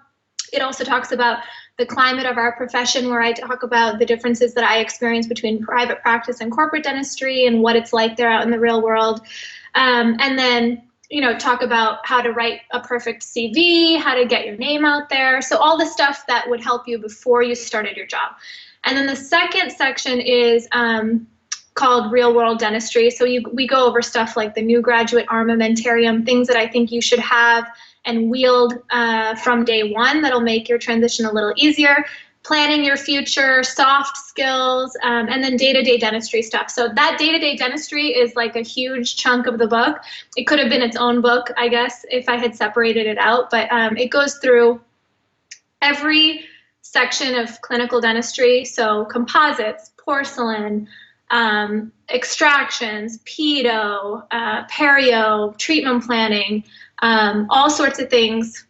S2: It also talks about the climate of our profession, where I talk about the differences that I experience between private practice and corporate dentistry and what it's like there out in the real world. And then, talk about how to write a perfect CV, how to get your name out there. So all the stuff that would help you before you started your job. And then the second section is called Real World Dentistry. So we go over stuff like the new graduate armamentarium, things that I think you should have and wield from day one that'll make your transition a little easier, planning your future, soft skills, and then day-to-day dentistry stuff. So that day-to-day dentistry is like a huge chunk of the book. It could have been its own book, I guess, if I had separated it out, but it goes through every section of clinical dentistry, so composites, porcelain, extractions, pedo, perio, treatment planning, all sorts of things,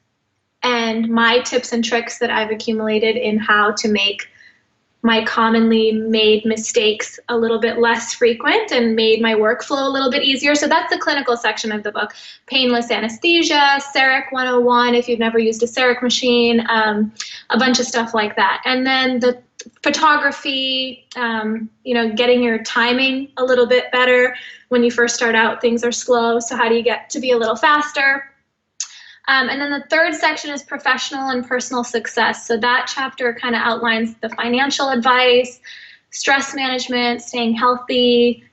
S2: and my tips and tricks that I've accumulated in how to make my commonly made mistakes a little bit less frequent and made my workflow a little bit easier. So that's the clinical section of the book. Painless anesthesia, CEREC 101 if you've never used a CEREC machine, a bunch of stuff like that. And then the photography, getting your timing a little bit better. When you first start out, things are slow, so how do you get to be a little faster? And then the third section is professional and personal success. So that chapter kind of outlines the financial advice, stress management, staying healthy,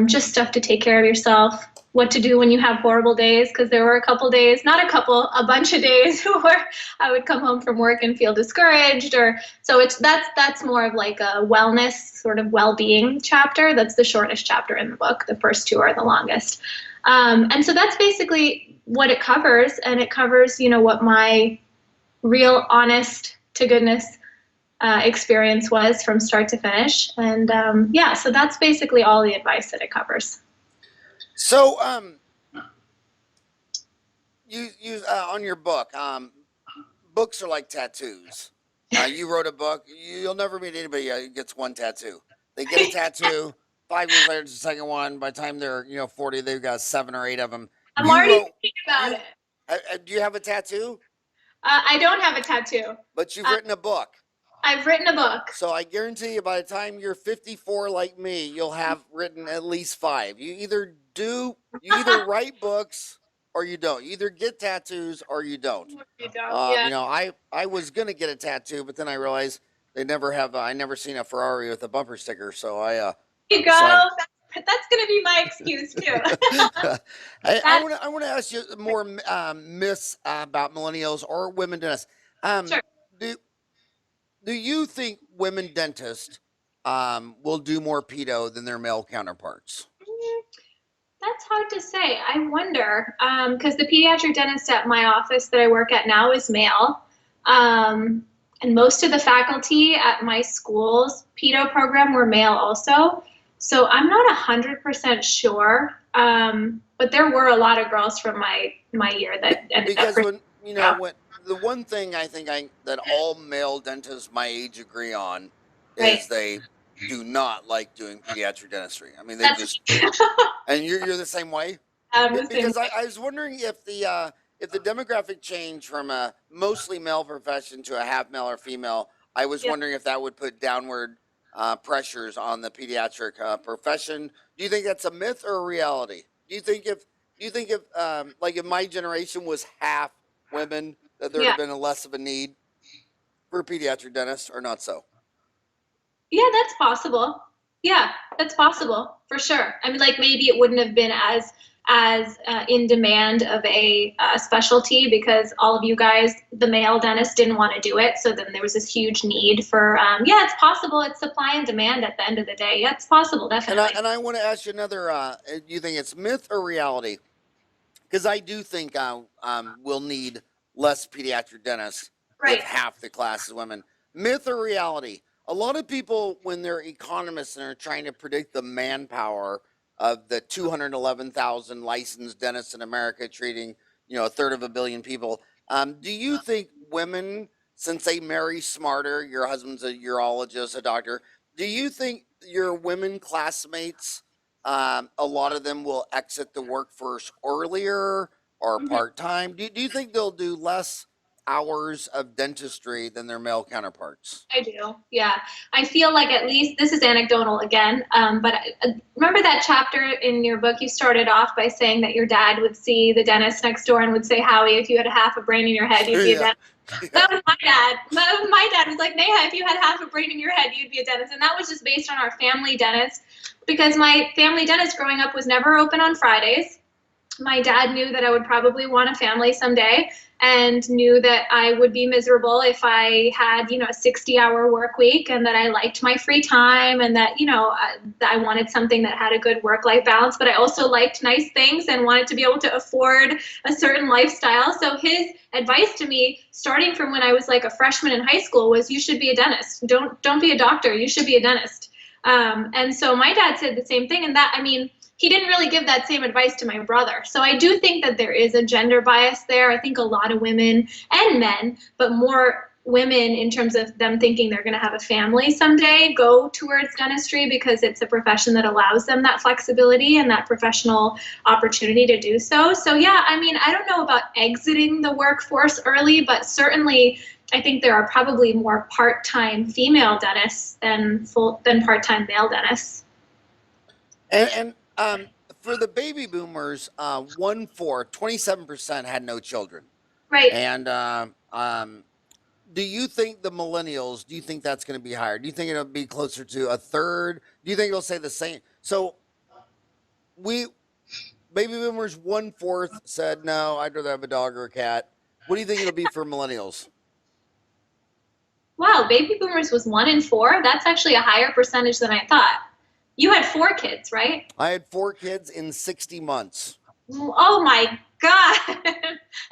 S2: just stuff to take care of yourself, what to do when you have horrible days, because there were a bunch of days where I would come home from work and feel discouraged, that's more of like a wellness, sort of well-being chapter. That's the shortest chapter in the book. The first two are the longest. And so that's basically what it covers, and it covers, what my real honest to goodness experience was from start to finish. And so that's basically all the advice that it covers.
S1: So, you on your book, books are like tattoos. You wrote a book. You'll never meet anybody who gets one tattoo. They get a tattoo. 5 years later, it's the second one. By the time they're 40, they've got 7 or 8 of them.
S2: I'm already thinking about it.
S1: Do you have a tattoo?
S2: I don't have a tattoo.
S1: But you've written a book.
S2: I've written a book.
S1: So I guarantee you, by the time you're 54 like me, you'll have written at least 5. You either write books or you don't. You either get tattoos or you don't.
S2: You don't. Yeah.
S1: I was gonna get a tattoo, but then I realized I never seen a Ferrari with a bumper sticker, so I
S2: There you go. That's gonna be my excuse too.
S1: I want to ask you more myths about millennials or women dentists.
S2: Sure.
S1: Do you think women dentists will do more pedo than their male counterparts?
S2: That's hard to say. I wonder, because the pediatric dentist at my office that I work at now is male, and most of the faculty at my school's pedo program were male also. So I'm not 100% sure, but there were a lot of girls from my year that ended up.
S1: Because when the one thing I think that all male dentists my age agree on is they do not like doing pediatric dentistry. I mean, and you're the same way. Because I was wondering if the demographic change from a mostly male profession to a half male or female, I was wondering if that would put downward pressures on the pediatric profession. Do you think that's a myth or a reality? Do you think if like if my generation was half women, that there would have been less of a need for a pediatric dentist, or not so?
S2: Yeah, that's possible. Yeah, that's possible for sure. I mean, like maybe it wouldn't have been as in demand of a specialty because all of you guys, the male dentists, didn't want to do it. So then there was this huge need for, it's possible. It's supply and demand at the end of the day. Yeah, it's possible, definitely.
S1: And I want to ask you another, do you think it's myth or reality? Because I do think we'll need less pediatric dentists if half the class is women. Myth or reality? A lot of people, when they're economists and are trying to predict the manpower of the 211,000 licensed dentists in America treating, a third of a billion people, do you think women, since they marry smarter, your husband's a urologist, a doctor, do you think your women classmates, a lot of them will exit the workforce earlier or part-time? Do you think they'll do less hours of dentistry than their male counterparts?
S2: I do, yeah. I feel like, at least, this is anecdotal again, but remember that chapter in your book, you started off by saying that your dad would see the dentist next door and would say, Howie, if you had half a brain in your head, you'd be a dentist. That was my dad. My dad was like, Neha, if you had half a brain in your head, you'd be a dentist. And that was just based on our family dentist, because my family dentist growing up was never open on Fridays. My dad knew that I would probably want a family someday, and knew that I would be miserable if I had, a 60-hour work week, and that I liked my free time, and that, I wanted something that had a good work-life balance, but I also liked nice things and wanted to be able to afford a certain lifestyle. So his advice to me, starting from when I was like a freshman in high school, was you should be a dentist. Don't be a doctor. You should be a dentist. And so my dad said the same thing, and that, he didn't really give that same advice to my brother. So I do think that there is a gender bias there. I think a lot of women and men, but more women in terms of them thinking they're going to have a family someday, go towards dentistry because it's a profession that allows them that flexibility and that professional opportunity to do so. So yeah, I don't know about exiting the workforce early, but certainly I think there are probably more part-time female dentists than part-time male dentists.
S1: And for the baby boomers, 27% had no children.
S2: Right.
S1: And do you think the millennials? Do you think that's going to be higher? Do you think it'll be closer to a third? Do you think it'll say the same? So we baby boomers 1/4 said no. I'd rather have a dog or a cat. What do you think it'll be for millennials?
S2: Wow, baby boomers was 1 in 4. That's actually a higher percentage than I thought. You had 4 kids, right?
S1: I had 4 kids in 60 months.
S2: Oh my God.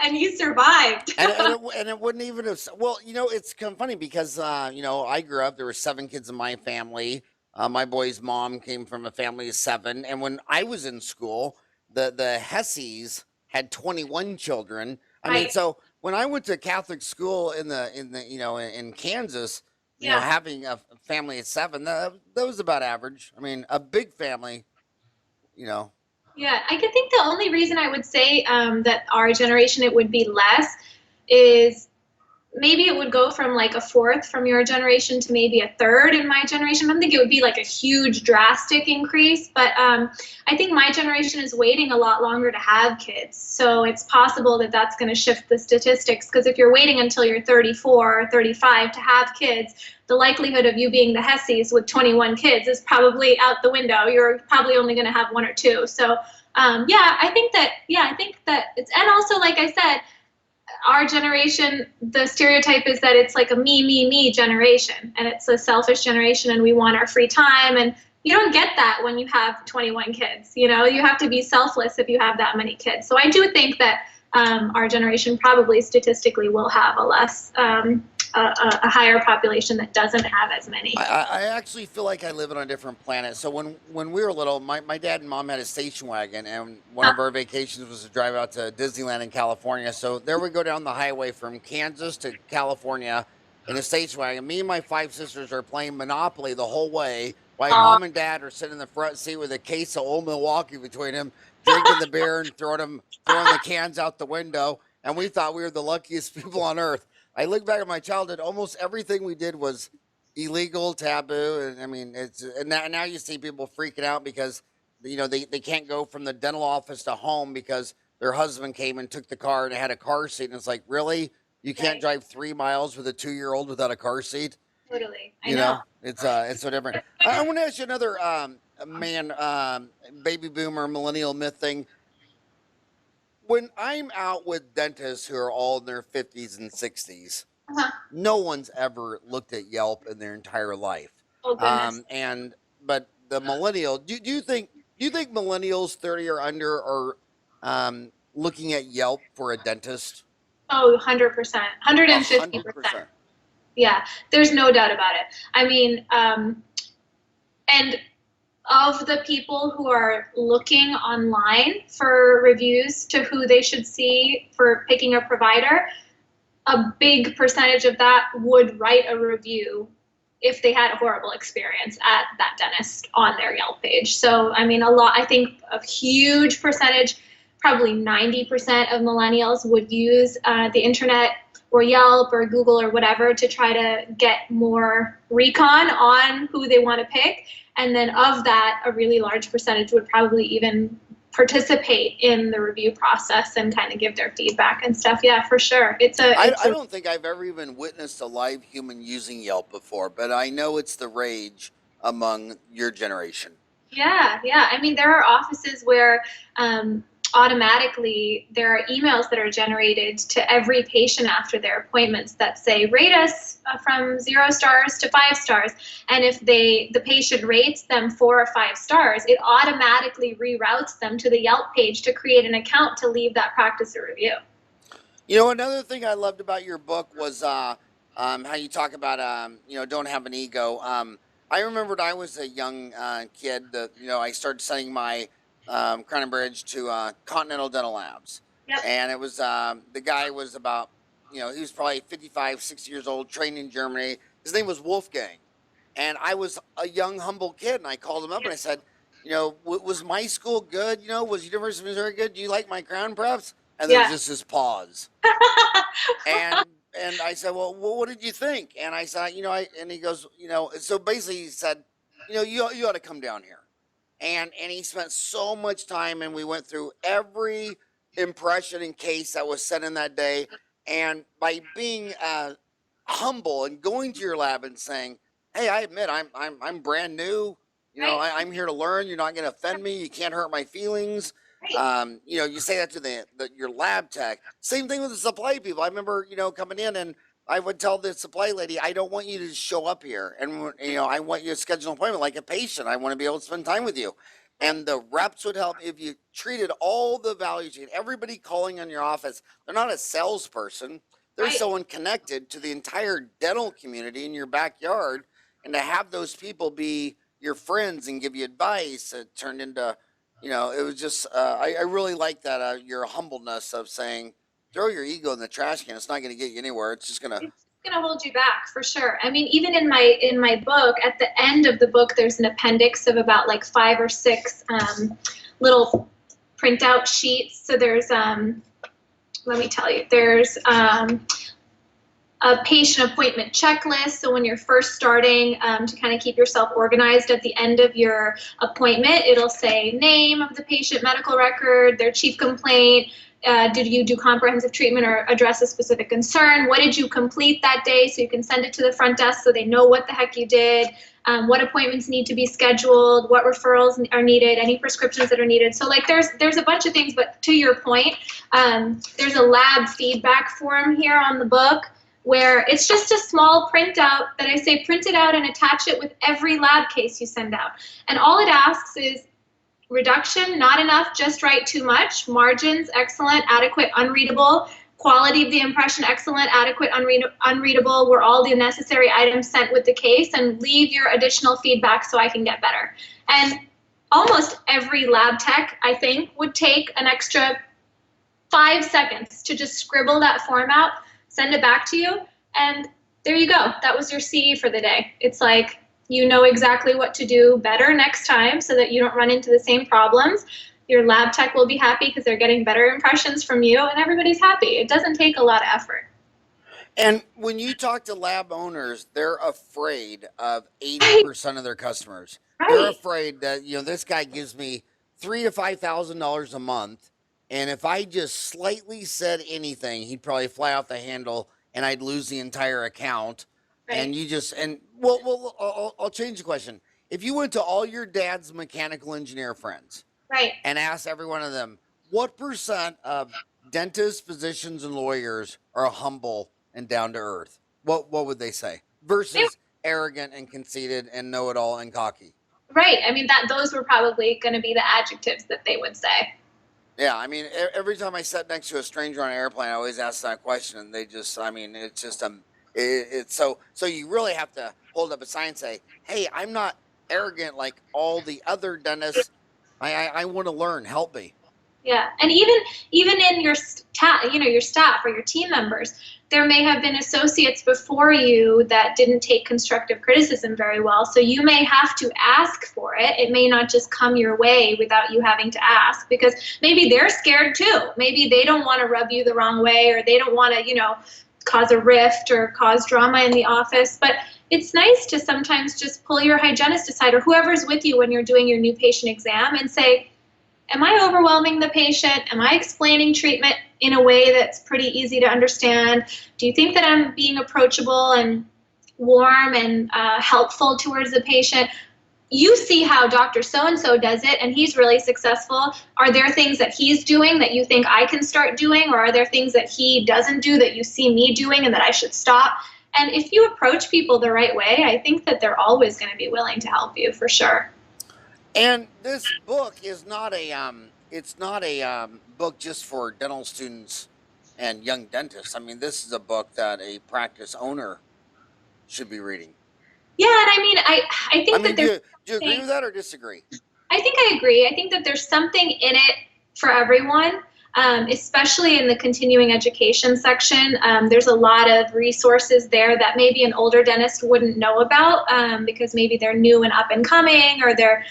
S2: And you survived.
S1: and it wouldn't even have. Well, it's kind of funny because I grew up. There were 7 kids in my family. My boy's mom came from a family of 7, and when I was in school, the Hessies had 21 children. I mean,
S2: Right.
S1: so when I went to Catholic school in Kansas,
S2: Yeah.
S1: having a family of 7, that was about average. I mean, a big family, you know.
S2: Yeah, I could think the only reason I would say that our generation it would be less is maybe it would go from like a 4th from your generation to maybe a 3rd in my generation. I don't think it would be like a huge drastic increase, but I think my generation is waiting a lot longer to have kids. So it's possible that that's going to shift the statistics, because if you're waiting until you're 34 or 35 to have kids, the likelihood of you being the Hessies with 21 kids is probably out the window. You're probably only going to have 1 or 2. So I think that it's, and also like I said, our generation, the stereotype is that it's like a me generation, and it's a selfish generation, and we want our free time, and you don't get that when you have 21 kids. You have to be selfless if you have that many kids. So I do think that our generation probably statistically will have a higher population that doesn't have as many.
S1: I actually feel like I live on a different planet. So when we were little, my dad and mom had a station wagon, and one of our vacations was to drive out to Disneyland in California. So there we go down the highway from Kansas to California in a station wagon. Me and my 5 sisters are playing Monopoly the whole way, while mom and dad are sitting in the front seat with a case of Old Milwaukee between them, drinking the beer and throwing the cans out the window. And we thought we were the luckiest people on earth. I look back at my childhood, almost everything we did was illegal, taboo. And I mean, now you see people freaking out because, they can't go from the dental office to home because their husband came and took the car and had a car seat. And it's like, really? You can't drive 3 miles with a 2-year-old without a car seat?
S2: Totally. I know.
S1: It's so different. I want to ask you another, baby boomer, millennial myth thing. When I'm out with dentists who are all in their 50s and 60s, no one's ever looked at Yelp in their entire life.
S2: Oh goodness.
S1: But the millennial, do you think millennials 30 or under are looking at Yelp for a dentist?
S2: Oh, 100%, 150%.
S1: 100%.
S2: Yeah, there's no doubt about it. I mean, and of the people who are looking online for reviews to who they should see for picking a provider, a big percentage of that would write a review if they had a horrible experience at that dentist on their Yelp page. So, I mean, I think a huge percentage, probably 90% of millennials would use the internet or Yelp or Google or whatever to try to get more recon on who they want to pick. And then of that, a really large percentage would probably even participate in the review process and kind of give their feedback and stuff. Yeah, for sure. I
S1: don't think I've ever even witnessed a live human using Yelp before, but I know it's the rage among your generation.
S2: Yeah. I mean, there are offices where automatically there are emails that are generated to every patient after their appointments that say rate us from 0 stars to 5 stars, and if the patient rates them 4 or 5 stars, it automatically reroutes them to the Yelp page to create an account to leave that practice a review.
S1: Another thing I loved about your book was how you talk about don't have an ego. I remembered I was a young kid that I started sending my Crown and Bridge to Continental Dental Labs.
S2: Yep.
S1: And it was the guy was about he was probably 55, 60 years old, trained in Germany. His name was Wolfgang, and I was a young, humble kid, and I called him up and I said, was my school good? Was University of Missouri good? Do you like my crown preps? And there was just this pause. and and I said, well, what did you think? And I said, and he goes, so basically he said, you ought to come down here. And he spent so much time, and we went through every impression and case that was said in that day. And by being humble and going to your lab and saying, hey, I admit I'm brand new.
S2: Right.
S1: I'm here to learn. You're not going to offend me. You can't hurt my feelings.
S2: Right.
S1: You say that to your lab tech. Same thing with the supply people. I remember, coming in, and I would tell the supply lady, I don't want you to show up here. And, I want you to schedule an appointment like a patient. I want to be able to spend time with you. And the reps would help if you treated all the value chain, everybody calling on your office. They're not a salesperson. They're
S2: Right.
S1: someone connected to the entire dental community in your backyard. And to have those people be your friends and give you advice, it turned into, it was just, I really like that, your humbleness of saying, throw your ego in the trash can. It's not going to get you anywhere. It's just going to.
S2: It's going to hold you back for sure. I mean, even in my book, at the end of the book, there's an appendix of about like 5 or 6 little printout sheets. So there's, let me tell you, there's a patient appointment checklist. So when you're first starting to kind of keep yourself organized at the end of your appointment, it'll say name of the patient, medical record, their chief complaint. Did you do comprehensive treatment or address a specific concern? What did you complete that day? So you can send it to the front desk so they know what the heck you did. What appointments need to be scheduled, what referrals are needed, any prescriptions that are needed. So like there's a bunch of things, but to your point, there's a lab feedback form here on the book where it's just a small printout that I say print it out and attach it with every lab case you send out. And all it asks is reduction, not enough, just right, too much, margins, excellent, adequate, unreadable, quality of the impression, excellent, adequate, unreadable, were all the necessary items sent with the case, and leave your additional feedback so I can get better. And almost every lab tech, I think, would take an extra 5 seconds to just scribble that form out, send it back to you, and there you go. That was your CE for the day. It's like, you know exactly what to do better next time so that you don't run into the same problems. Your lab tech will be happy because they're getting better impressions from you, and everybody's happy. It doesn't take a lot of effort.
S1: And when you talk to lab owners, they're afraid of 80% of their customers.
S2: Right.
S1: They're afraid that, this guy gives me $3,000 to $5,000 a month, and if I just slightly said anything, he'd probably fly off the handle, and I'd lose the entire account. Right. And I'll change the question. If you went to all your dad's mechanical engineer friends,
S2: right,
S1: and asked every one of them, what % of dentists, physicians, and lawyers are humble and down to earth? What would they say? Versus arrogant and conceited and know-it-all and cocky.
S2: Right. I mean, those were probably going to be the adjectives that they would say.
S1: Yeah, I mean, every time I sat next to a stranger on an airplane, I always ask that question, and they just, I mean, it's just it's so you really have to hold up a sign and say, hey, I'm not arrogant like all the other dentists. I want to learn. Help me.
S2: Yeah, and even in your staff or your team members, there may have been associates before you that didn't take constructive criticism very well. So you may have to ask for it. It may not just come your way without you having to ask, because maybe they're scared too. Maybe they don't want to rub you the wrong way, or they don't want to, cause a rift or cause drama in the office. But it's nice to sometimes just pull your hygienist aside, or whoever's with you when you're doing your new patient exam, and say, am I overwhelming the patient? Am I explaining treatment in a way that's pretty easy to understand? Do you think that I'm being approachable and warm and helpful towards the patient? You see how Dr. So-and-so does it, and he's really successful. Are there things that he's doing that you think I can start doing, or are there things that he doesn't do that you see me doing and that I should stop? And if you approach people the right way, I think that they're always going to be willing to help you, for sure.
S1: And this book is not a book just for dental students and young dentists. I mean, this is a book that a practice owner should be reading. Yeah,
S2: and I mean, I think that there's...
S1: Do you agree with that or disagree?
S2: I think I agree. I think that there's something in it for everyone, especially in the continuing education section. There's a lot of resources there that maybe an older dentist wouldn't know about because maybe they're new and up and coming, or they're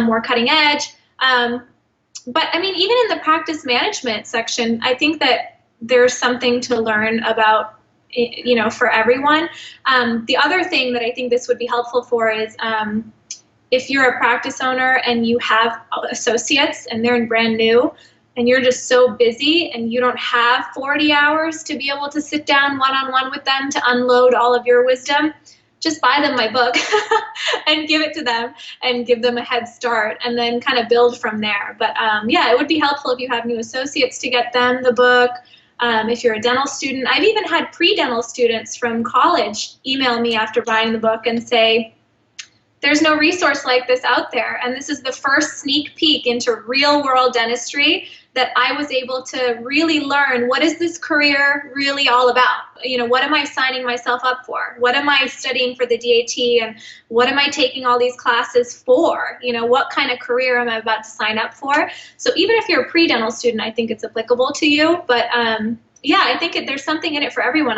S2: more cutting edge. But I mean, even in the practice management section, I think that there's something to learn about for everyone. The other thing that I think this would be helpful for is if you're a practice owner and you have associates and they're brand new and you're just so busy and you don't have 40 hours to be able to sit down one-on-one with them to unload all of your wisdom, just buy them my book and give it to them and give them a head start and then kind of build from there. But it would be helpful if you have new associates to get them the book. If you're a dental student, I've even had pre-dental students from college email me after buying the book and say, there's no resource like this out there. And this is the first sneak peek into real world dentistry that I was able to really learn, what is this career really all about? What am I signing myself up for? What am I studying for the DAT? And what am I taking all these classes for? What kind of career am I about to sign up for? So even if you're a pre-dental student, I think it's applicable to you. But I think there's something in it for everyone.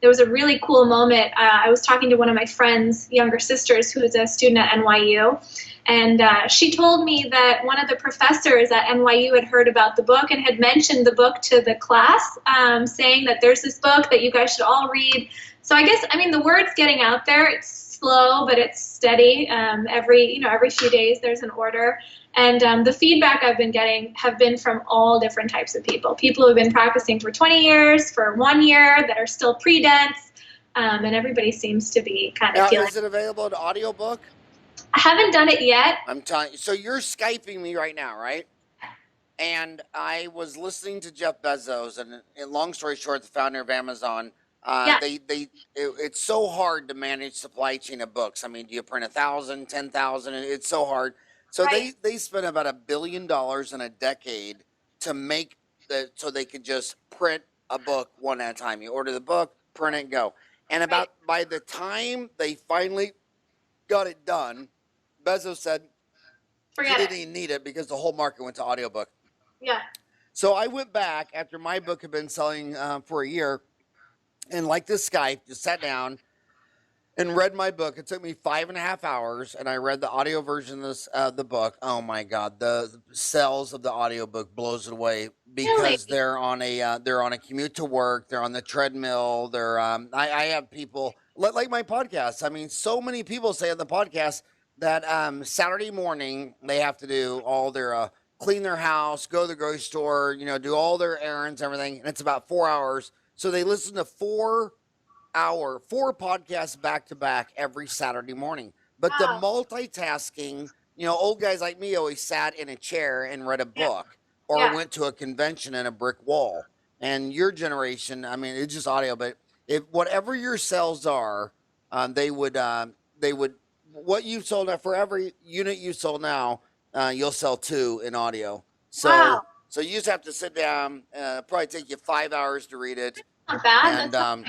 S2: There was a really cool moment. I was talking to one of my friend's younger sisters who is a student at NYU, and she told me that one of the professors at NYU had heard about the book and had mentioned the book to the class, saying that there's this book that you guys should all read. So the word's getting out there. It's slow, but it's steady. Every few days there's an order. And the feedback I've been getting have been from all different types of people. People who have been practicing for 20 years, for 1 year, that are still pre-dents, and everybody seems to be kind of feeling.
S1: Is it available in audiobook?
S2: I haven't done it yet.
S1: I'm telling you. So you're Skyping me right now, right? And I was listening to Jeff Bezos, and long story short, the founder of Amazon. It's so hard to manage supply chain of books. I mean, do you print 1,000, 10,000? It's so hard. So
S2: right.
S1: they spent about $1 billion in a decade to make so they could just print a book one at a time. You order the book, print it, go. And by the time they finally got it done, Bezos said he didn't even need it because the whole market went to audiobook.
S2: Yeah.
S1: So I went back after my book had been selling for a year, and like this Skype, just sat down and read my book. It took me 5.5 hours, and I read the audio version of the book. Oh my God, the sales of the audiobook blows it away because they're on a commute to work, they're on the treadmill, I have people like my podcast. I mean, so many people say on the podcast that Saturday morning they have to do all their clean their house, go to the grocery store, do all their errands, everything, and it's about 4 hours. So they listen to 4 podcasts back to back every Saturday morning. But the multitasking, old guys like me always sat in a chair and read a book or went to a convention in a brick wall. And your generation, I mean, it's just audio, but if whatever your sales are, they would what you've sold for every unit you sold now, you'll sell 2 in audio. So you just have to sit down, probably take you 5 hours to read it.
S2: Not bad.
S1: And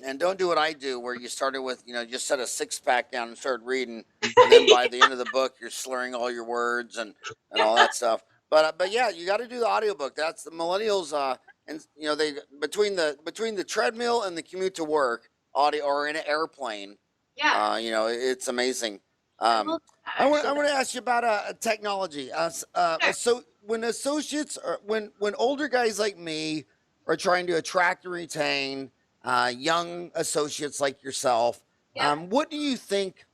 S1: and don't do what I do, where you started with, just set a 6-pack down and started reading, and then by the end of the book, you're slurring all your words and all that stuff. But yeah, you got to do the audiobook. That's the millennials, and they between the treadmill and the commute to work, audio or in an airplane.
S2: Yeah.
S1: It's amazing. I want to ask you about technology. So when associates, when older guys like me are trying to attract and retain young associates like yourself, what do you think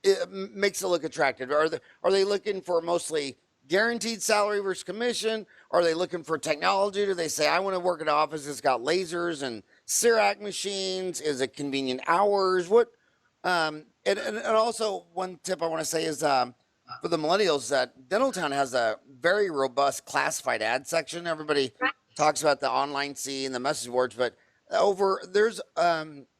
S1: it makes it look attractive? Are they looking for mostly guaranteed salary versus commission? Are they looking for technology? Do they say, I want to work at an office that's got lasers and Cerac machines? Is it convenient hours? What? And also one tip I want to say is for the millennials, that Dentaltown has a very robust classified ad section. Everybody talks about the online scene, the message boards, but there's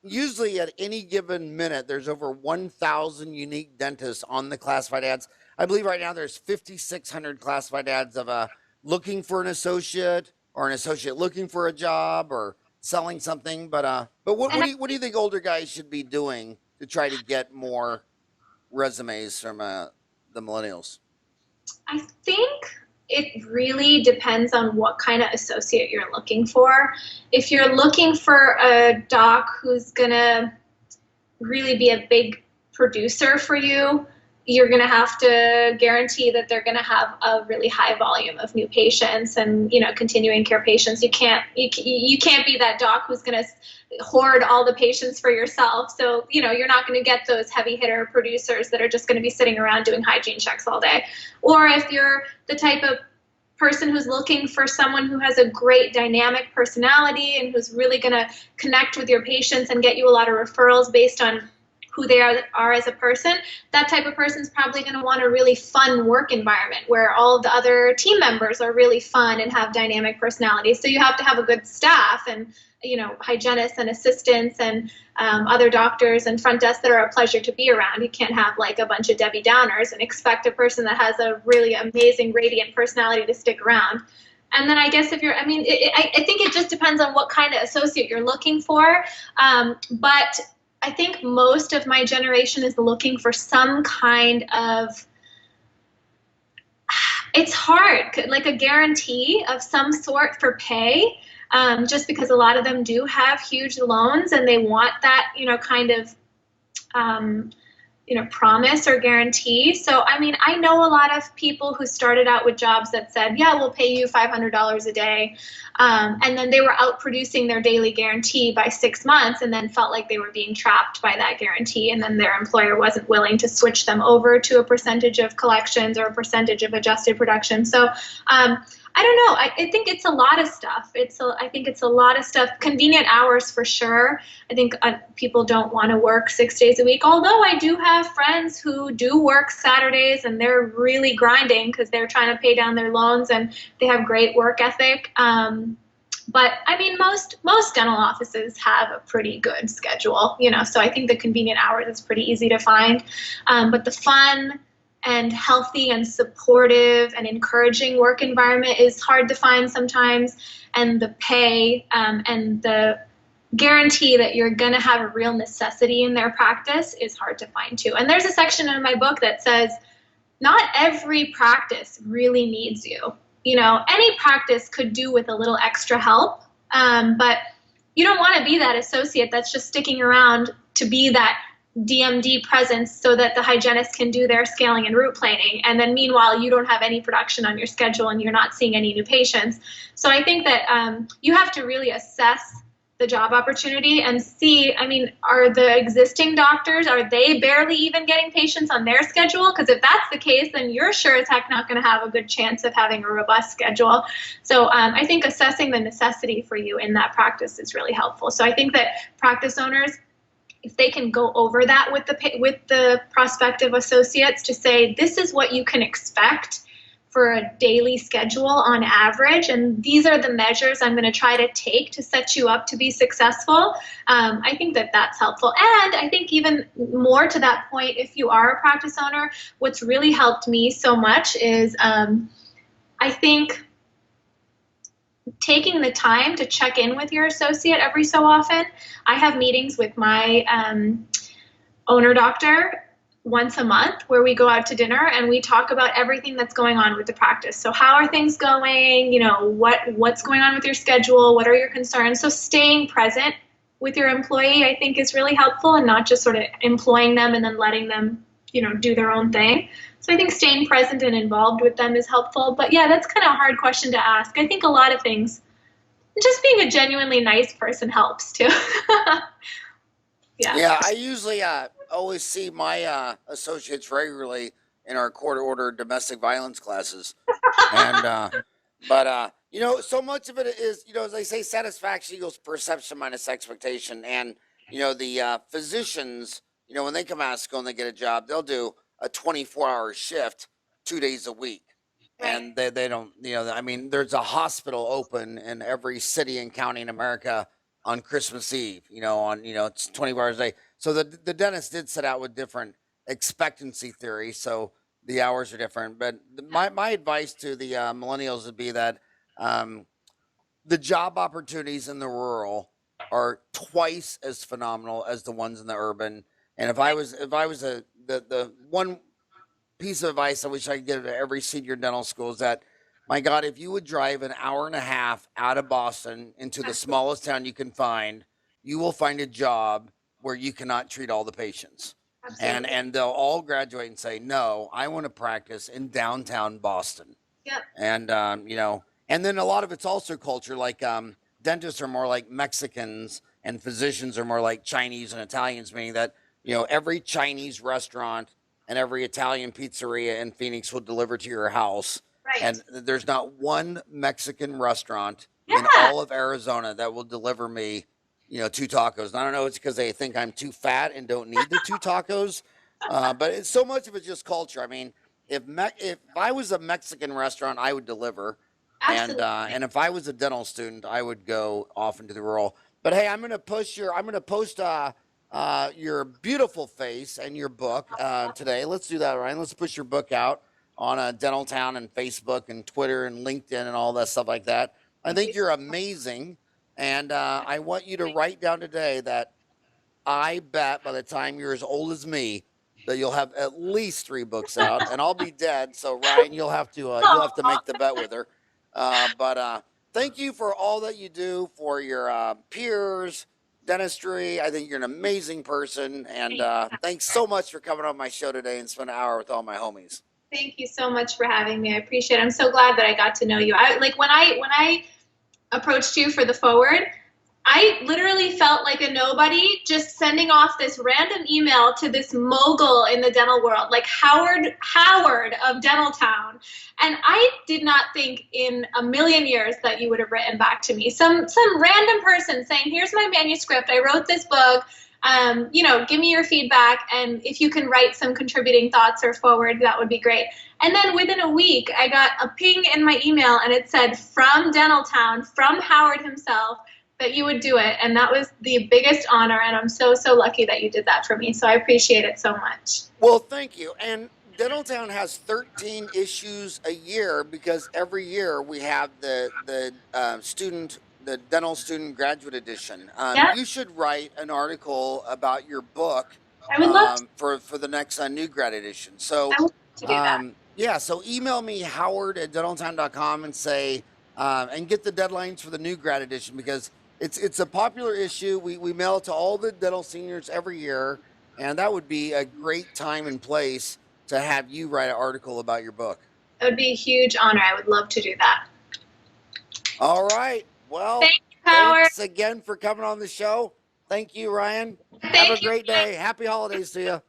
S1: usually at any given minute, there's over 1,000 unique dentists on the classified ads. I believe right now there's 5,600 classified ads of looking for an associate or an associate looking for a job or selling something. But what do you think older guys should be doing to try to get more resumes from the millennials?
S2: I think it really depends on what kind of associate you're looking for. If you're looking for a doc who's gonna really be a big producer for you, you're going to have to guarantee that they're going to have a really high volume of new patients and, continuing care patients. You can't be that doc who's going to hoard all the patients for yourself. So, you're not going to get those heavy hitter producers that are just going to be sitting around doing hygiene checks all day. Or if you're the type of person who's looking for someone who has a great dynamic personality and who's really going to connect with your patients and get you a lot of referrals based on who they are as a person, that type of person is probably going to want a really fun work environment where all of the other team members are really fun and have dynamic personalities. So you have to have a good staff and, hygienists and assistants and other doctors and front desk that are a pleasure to be around. You can't have like a bunch of Debbie Downers and expect a person that has a really amazing, radiant personality to stick around. And then I guess I think it just depends on what kind of associate you're looking for. But I think most of my generation is looking for some kind of, it's hard, like a guarantee of some sort for pay, just because a lot of them do have huge loans and they want that, kind of, promise or guarantee. So, I know a lot of people who started out with jobs that said, yeah, we'll pay you $500 a day. And then they were out producing their daily guarantee by 6 months and then felt like they were being trapped by that guarantee. And then their employer wasn't willing to switch them over to a percentage of collections or a percentage of adjusted production. So, I don't know. I think it's a lot of stuff. I think it's a lot of stuff. Convenient hours for sure. I think people don't want to work 6 days a week. Although I do have friends who do work Saturdays and they're really grinding because they're trying to pay down their loans and they have great work ethic. But most dental offices have a pretty good schedule, so I think the convenient hours is pretty easy to find. But the fun and healthy and supportive and encouraging work environment is hard to find sometimes. And the pay and the guarantee that you're going to have a real necessity in their practice is hard to find too. And there's a section in my book that says, not every practice really needs you. Any practice could do with a little extra help, but you don't want to be that associate that's just sticking around to be that DMD presence so that the hygienist can do their scaling and root planing. And then meanwhile, you don't have any production on your schedule and you're not seeing any new patients. So I think that you have to really assess the job opportunity and see, are the existing doctors, are they barely even getting patients on their schedule? Because if that's the case, then you're sure as heck not going to have a good chance of having a robust schedule. So I think assessing the necessity for you in that practice is really helpful. So I think that practice owners, if they can go over that with the prospective associates to say, this is what you can expect for a daily schedule on average, and these are the measures I'm going to try to take to set you up to be successful, I think that that's helpful. And I think even more to that point, if you are a practice owner, what's really helped me so much is I think taking the time to check in with your associate every so often. I have meetings with my owner doctor once a month where we go out to dinner and we talk about everything that's going on with the practice. So how are things going? What's going on with your schedule? What are your concerns? So staying present with your employee, I think, is really helpful, and not just sort of employing them and then letting them, do their own thing. So I think staying present and involved with them is helpful. But yeah, that's kind of a hard question to ask. I think a lot of things, just being a genuinely nice person helps too.
S1: Yeah, I usually always see my associates regularly in our court order domestic violence classes. And so much of it is, as they say, satisfaction equals perception minus expectation. And the physicians, when they come out of school and they get a job, they'll do a 24-hour shift 2 days a week.
S2: Right.
S1: And they don't, there's a hospital open in every city and county in America on Christmas Eve, it's 24 hours a day. So the dentist did set out with different expectancy theory. So the hours are different. But my advice to the millennials would be that the job opportunities in the rural are twice as phenomenal as the ones in the urban. And if I was the one piece of advice I wish I could give to every senior dental school is that, my God, if you would drive an hour and a half out of Boston into the smallest town you can find, you will find a job where you cannot treat all the patients.
S2: Absolutely.
S1: and they'll all graduate and say, no, I want to practice in downtown Boston.
S2: Yep.
S1: And and then a lot of it's also culture. Like dentists are more like Mexicans, and physicians are more like Chinese and Italians, meaning that every Chinese restaurant and every Italian pizzeria in Phoenix will deliver to your house,
S2: Right.
S1: and there's not one Mexican restaurant in
S2: Yeah.
S1: all of Arizona that will deliver me 2 tacos. And I don't know, it's because they think I'm too fat and don't need the 2 tacos, but it's so much of it's just culture. I mean, if I was a Mexican restaurant, I would deliver,
S2: Absolutely.
S1: and if I was a dental student, I would go off into the rural. But hey, I'm gonna post your beautiful face and your book today. Let's do that, Ryan. Let's push your book out on Dental Town and Facebook and Twitter and LinkedIn and all that stuff like that. I think you're amazing, and I want you to write down today that I bet by the time you're as old as me that you'll have at least 3 books out, and I'll be dead. So Ryan, you'll have to make the bet with her. But thank you for all that you do for your peers, dentistry. I think you're an amazing person, and thanks so much for coming on my show today and spend an hour with all my homies.
S2: Thank you so much for having me. I appreciate it. I'm so glad that I got to know you. I like when I approached you for the forward, I literally felt like a nobody just sending off this random email to this mogul in the dental world, like Howard of Dental Town. And I did not think in a million years that you would have written back to me. Some random person saying, here's my manuscript. I wrote this book. Give me your feedback. And if you can write some contributing thoughts or forward, that would be great. And then within a week, I got a ping in my email and it said from Dental Town, from Howard himself, that you would do it. And that was the biggest honor. And I'm so, so lucky that you did that for me. So I appreciate it so much.
S1: Well, thank you. And Dental Town has 13 issues a year because every year we have the dental student graduate edition.
S2: Yep.
S1: You should write an article about your book
S2: I would love to.
S1: for the next new grad edition. So
S2: I would love to do that.
S1: yeah, so email me howard@dentaltown.com and say and get the deadlines for the new grad edition because it's a popular issue. We mail it to all the dental seniors every year, and that would be a great time and place to have you write an article about your book.
S2: It would be a huge honor. I would love to do that.
S1: All right. Well,
S2: thank you, Howard.
S1: Thanks again for coming on the show. Thank you, Ryan.
S2: Thank
S1: Have a
S2: you.
S1: great day. Happy holidays to you.